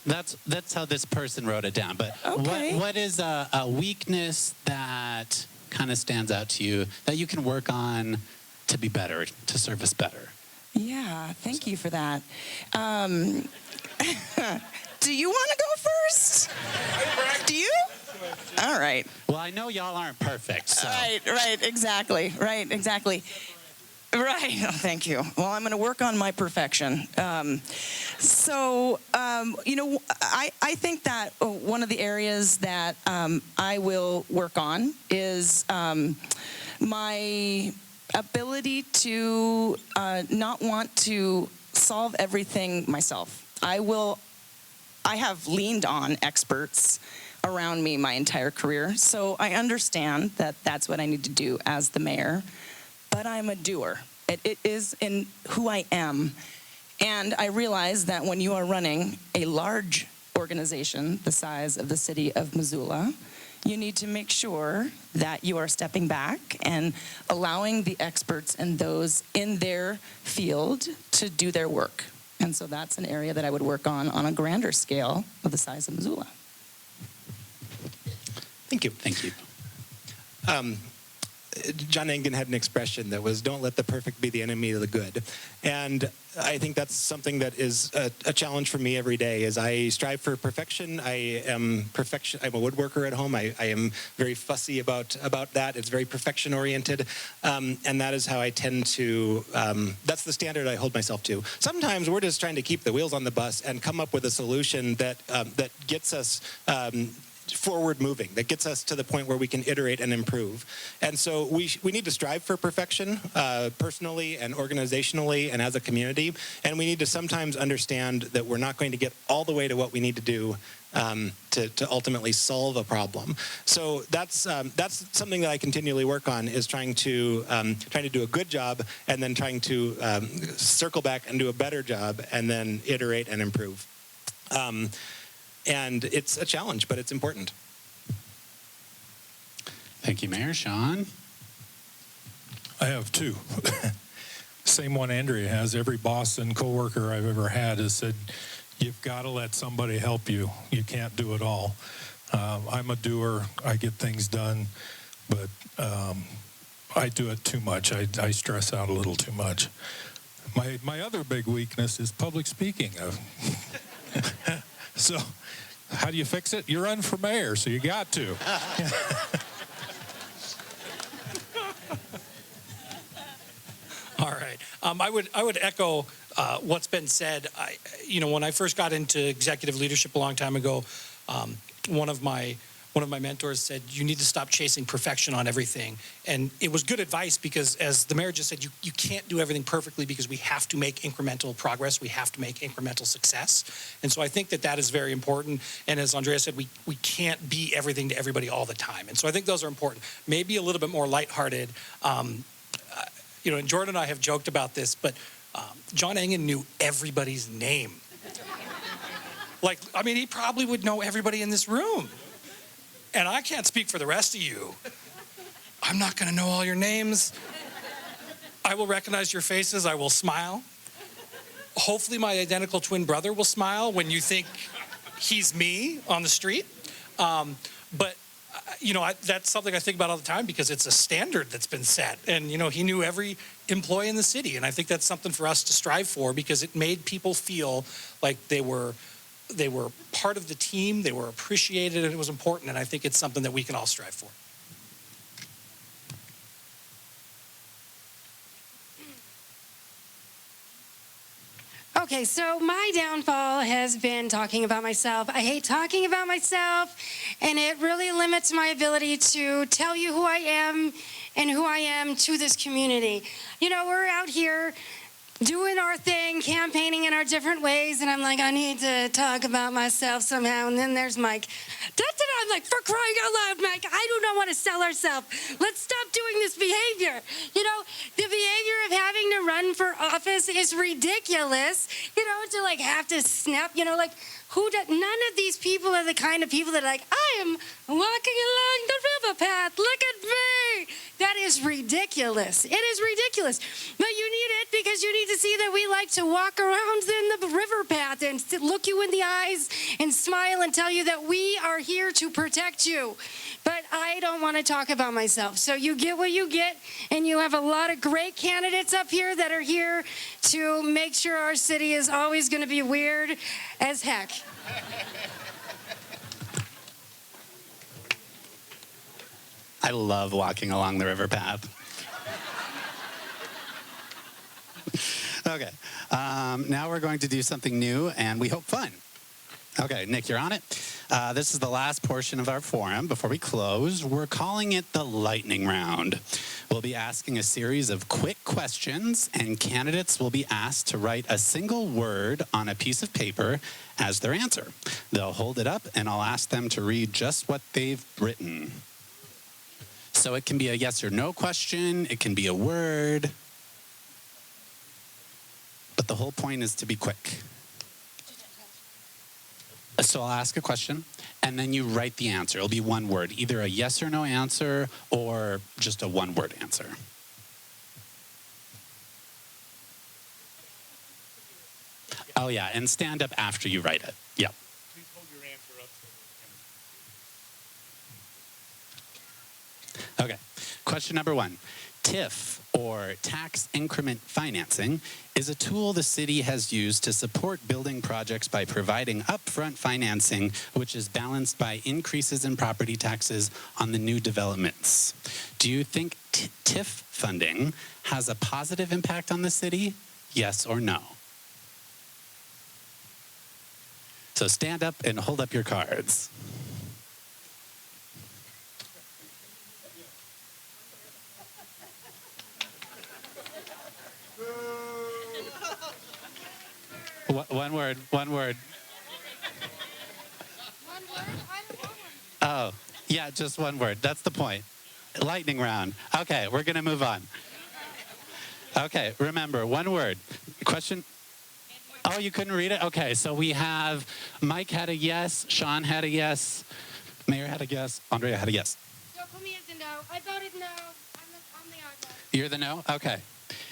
That's how this person wrote it down. But okay. what is a weakness that kind of stands out to you that you can work on to be better, to serve us better? Yeah, thank you for that. Do you want to go first? Do you? All right. Well, I know y'all aren't perfect, so. Right, exactly. Right, oh, thank you. Well, I'm going to work on my perfection. I think that one of the areas that I will work on is my ability to not want to solve everything myself. I have leaned on experts around me my entire career, so I understand that that's what I need to do as the mayor. But I'm a doer. It is in who I am. And I realize that when you are running a large organization the size of the city of Missoula, you need to make sure that you are stepping back and allowing the experts and those in their field to do their work. And so that's an area that I would work on a grander scale of the size of Missoula. Thank you. Thank you. John Engen had an expression that was, don't let the perfect be the enemy of the good. And I think that's something that is a challenge for me every day, as I strive for perfection. I'm a woodworker at home. I am very fussy about that. It's very perfection oriented. And that is how I tend to, that's the standard I hold myself to. Sometimes we're just trying to keep the wheels on the bus and come up with a solution that gets us forward moving, that gets us to the point where we can iterate and improve. And so we need to strive for perfection, personally and organizationally and as a community. And we need to sometimes understand that we're not going to get all the way to what we need to do to ultimately solve a problem. So that's something that I continually work on, is trying to do a good job and then trying to circle back and do a better job and then iterate and improve. And it's a challenge, but it's important. Thank you, Mayor. Sean? I have two. Same one Andrea has. Every boss and coworker I've ever had has said, you've got to let somebody help you. You can't do it all. I'm a doer. I get things done, but I do it too much. I stress out a little too much. My other big weakness is public speaking. So how do you fix it? You run for mayor, so you got to. All right. I would echo what's been said. When I first got into executive leadership a long time ago, one of my one of my mentors said, you need to stop chasing perfection on everything. And it was good advice because, as the mayor just said, you can't do everything perfectly because we have to make incremental progress. We have to make incremental success. And so I think that is very important. And as Andrea said, we can't be everything to everybody all the time. And so I think those are important. Maybe a little bit more lighthearted. And Jordan and I have joked about this, but John Engen knew everybody's name. He probably would know everybody in this room. And I can't speak for the rest of you. I'm not going to know all your names. I will recognize your faces. I will smile. Hopefully my identical twin brother will smile when you think he's me on the street. That's something I think about all the time because it's a standard that's been set. And, he knew every employee in the city. And I think that's something for us to strive for because it made people feel like they were part of the team, they were appreciated, and it was important. And I think it's something that we can all strive for. Okay, so my downfall has been talking about myself. I hate talking about myself, and it really limits my ability to tell you who I am and who I am to this community. We're out here doing our thing, campaigning in our different ways, and I'm like, I need to talk about myself somehow. And then there's Mike. I'm like, for crying out loud, Mike, I do not want to sell ourselves. Let's stop doing this behavior. The behavior of having to run for office is ridiculous. To have to snap, none of these people are the kind of people that are like, I am walking along the river path. Look at me. That is ridiculous. It is ridiculous. But you need it because you need to see that we like to walk around in the river path and look you in the eyes and smile and tell you that we are here to protect you. But I don't want to talk about myself. So you get what you get, and you have a lot of great candidates up here that are here to make sure our city is always going to be weird as heck. I love walking along the river path. Okay, now we're going to do something new and we hope fun. Okay, Nick, you're on it. This is the last portion of our forum before we close. We're calling it the lightning round. We'll be asking a series of quick questions, and candidates will be asked to write a single word on a piece of paper as their answer. They'll hold it up, and I'll ask them to read just what they've written. So it can be a yes or no question. It can be a word. But the whole point is to be quick. So I'll ask a question, and then you write the answer. It'll be one word, either a yes or no answer or just a one-word answer. Oh, yeah, and stand up after you write it. Yep. Please hold your answer up. Okay, question number one. TIF, or tax increment financing, is a tool the city has used to support building projects by providing upfront financing, which is balanced by increases in property taxes on the new developments. Do you think TIF funding has a positive impact on the city? Yes or no? So stand up and hold up your cards. One word. One word? Oh, yeah, just one word. That's the point. Lightning round. Okay, we're going to move on. Okay, remember, one word. Question? Oh, you couldn't read it? Okay, so we have Mike had a yes, Sean had a yes, Mayor had a yes, Andrea had a yes. So put me as a no. I voted no. I'm the odd one. You're the no? Okay.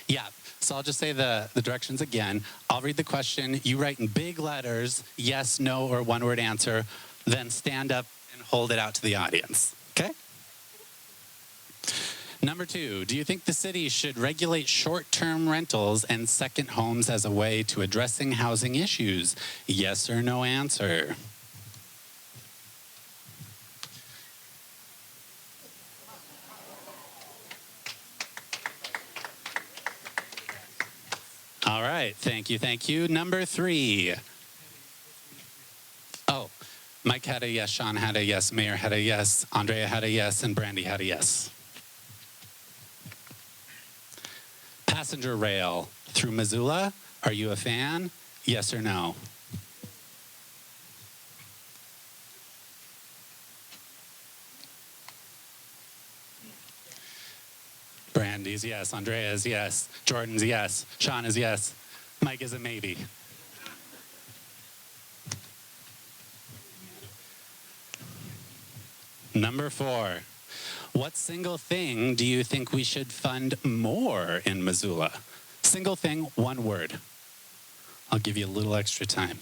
Yeah. So I'll just say the directions again. I'll read the question. You write in big letters, yes, no, or one-word answer. Then stand up and hold it out to the audience. Okay? Number two, do you think the city should regulate short-term rentals and second homes as a way to addressing housing issues? Yes or no answer. All right, thank you, thank you. Number three. Oh, Mike had a yes, Sean had a yes, Mayor had a yes, Andrea had a yes, and Brandy had a yes. Passenger rail through Missoula, are you a fan? Yes or no? Brandy's yes, Andrea's yes, Jordan's yes, Sean is yes, Mike is a maybe. Number 4, what single thing do you think we should fund more in Missoula? Single thing, one word. I'll give you a little extra time.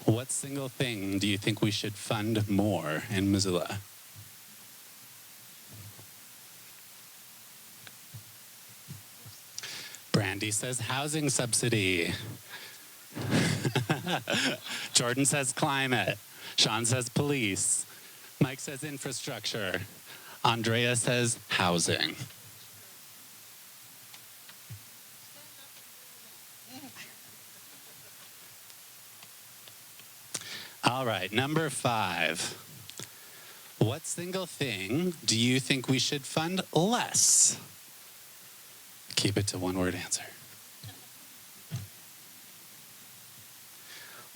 What single thing do you think we should fund more in Missoula? Brandy says housing subsidy. Jordan says climate. Sean says police. Mike says infrastructure. Andrea says housing. All right, number 5. What single thing do you think we should fund less? Keep it to one-word answer.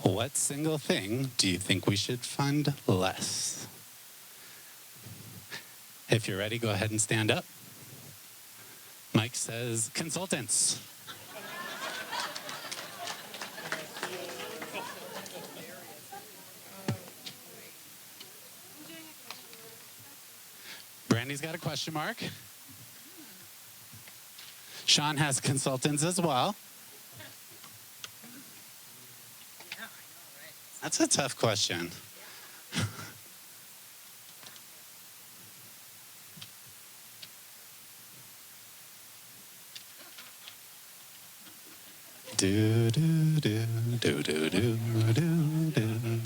What single thing do you think we should fund less? If you're ready, go ahead and stand up. Mike says consultants. Brandy's got a question mark. Sean has consultants as well. That's a tough question. Do, do, do, do, do, do, do, do.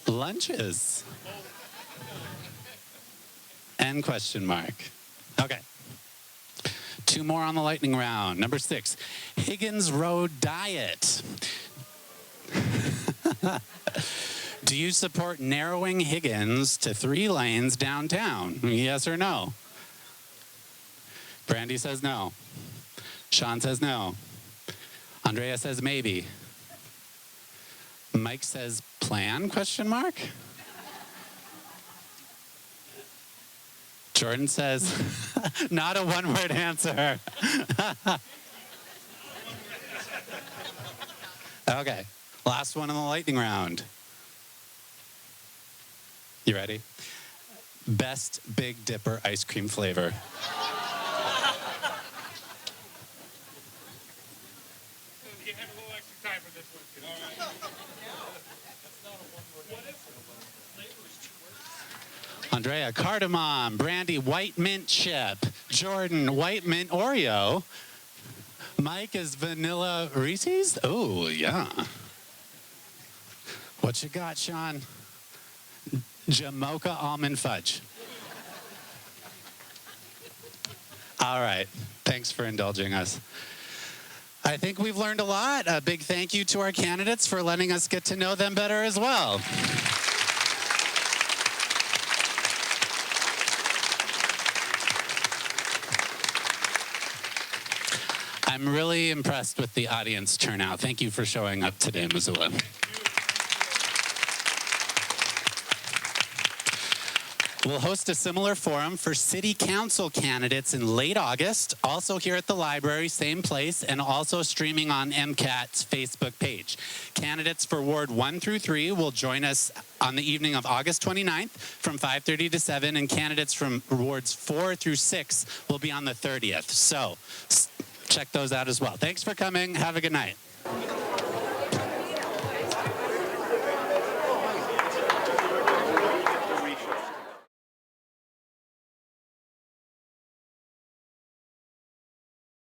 Lunches. And question mark. Okay. 2 more on the lightning round. Number 6, Higgins Road diet. Do you support narrowing Higgins to 3 lanes downtown? Yes or no? Brandy says no. Sean says no. Andrea says maybe. Mike says plan, question mark? Jordan says not a one-word answer. Okay, last one in the lightning round. You ready? Best Big Dipper ice cream flavor. You have a little extra time for this one. All right. Andrea, cardamom. Brandy, white mint chip. Jordan, white mint Oreo. Mike is vanilla Reese's? Oh, yeah. What you got, Sean? Jamocha almond fudge. All right. Thanks for indulging us. I think we've learned a lot. A big thank you to our candidates for letting us get to know them better as well. I'm really impressed with the audience turnout. Thank you for showing up today, Missoula. We'll host a similar forum for city council candidates in late August, also here at the library, same place, and also streaming on MCAT's Facebook page. Candidates for Ward 1 through 3 will join us on the evening of August 29th from 5:30 to 7, and candidates from Wards 4 through 6 will be on the 30th. So check those out as well. Thanks for coming. Have a good night.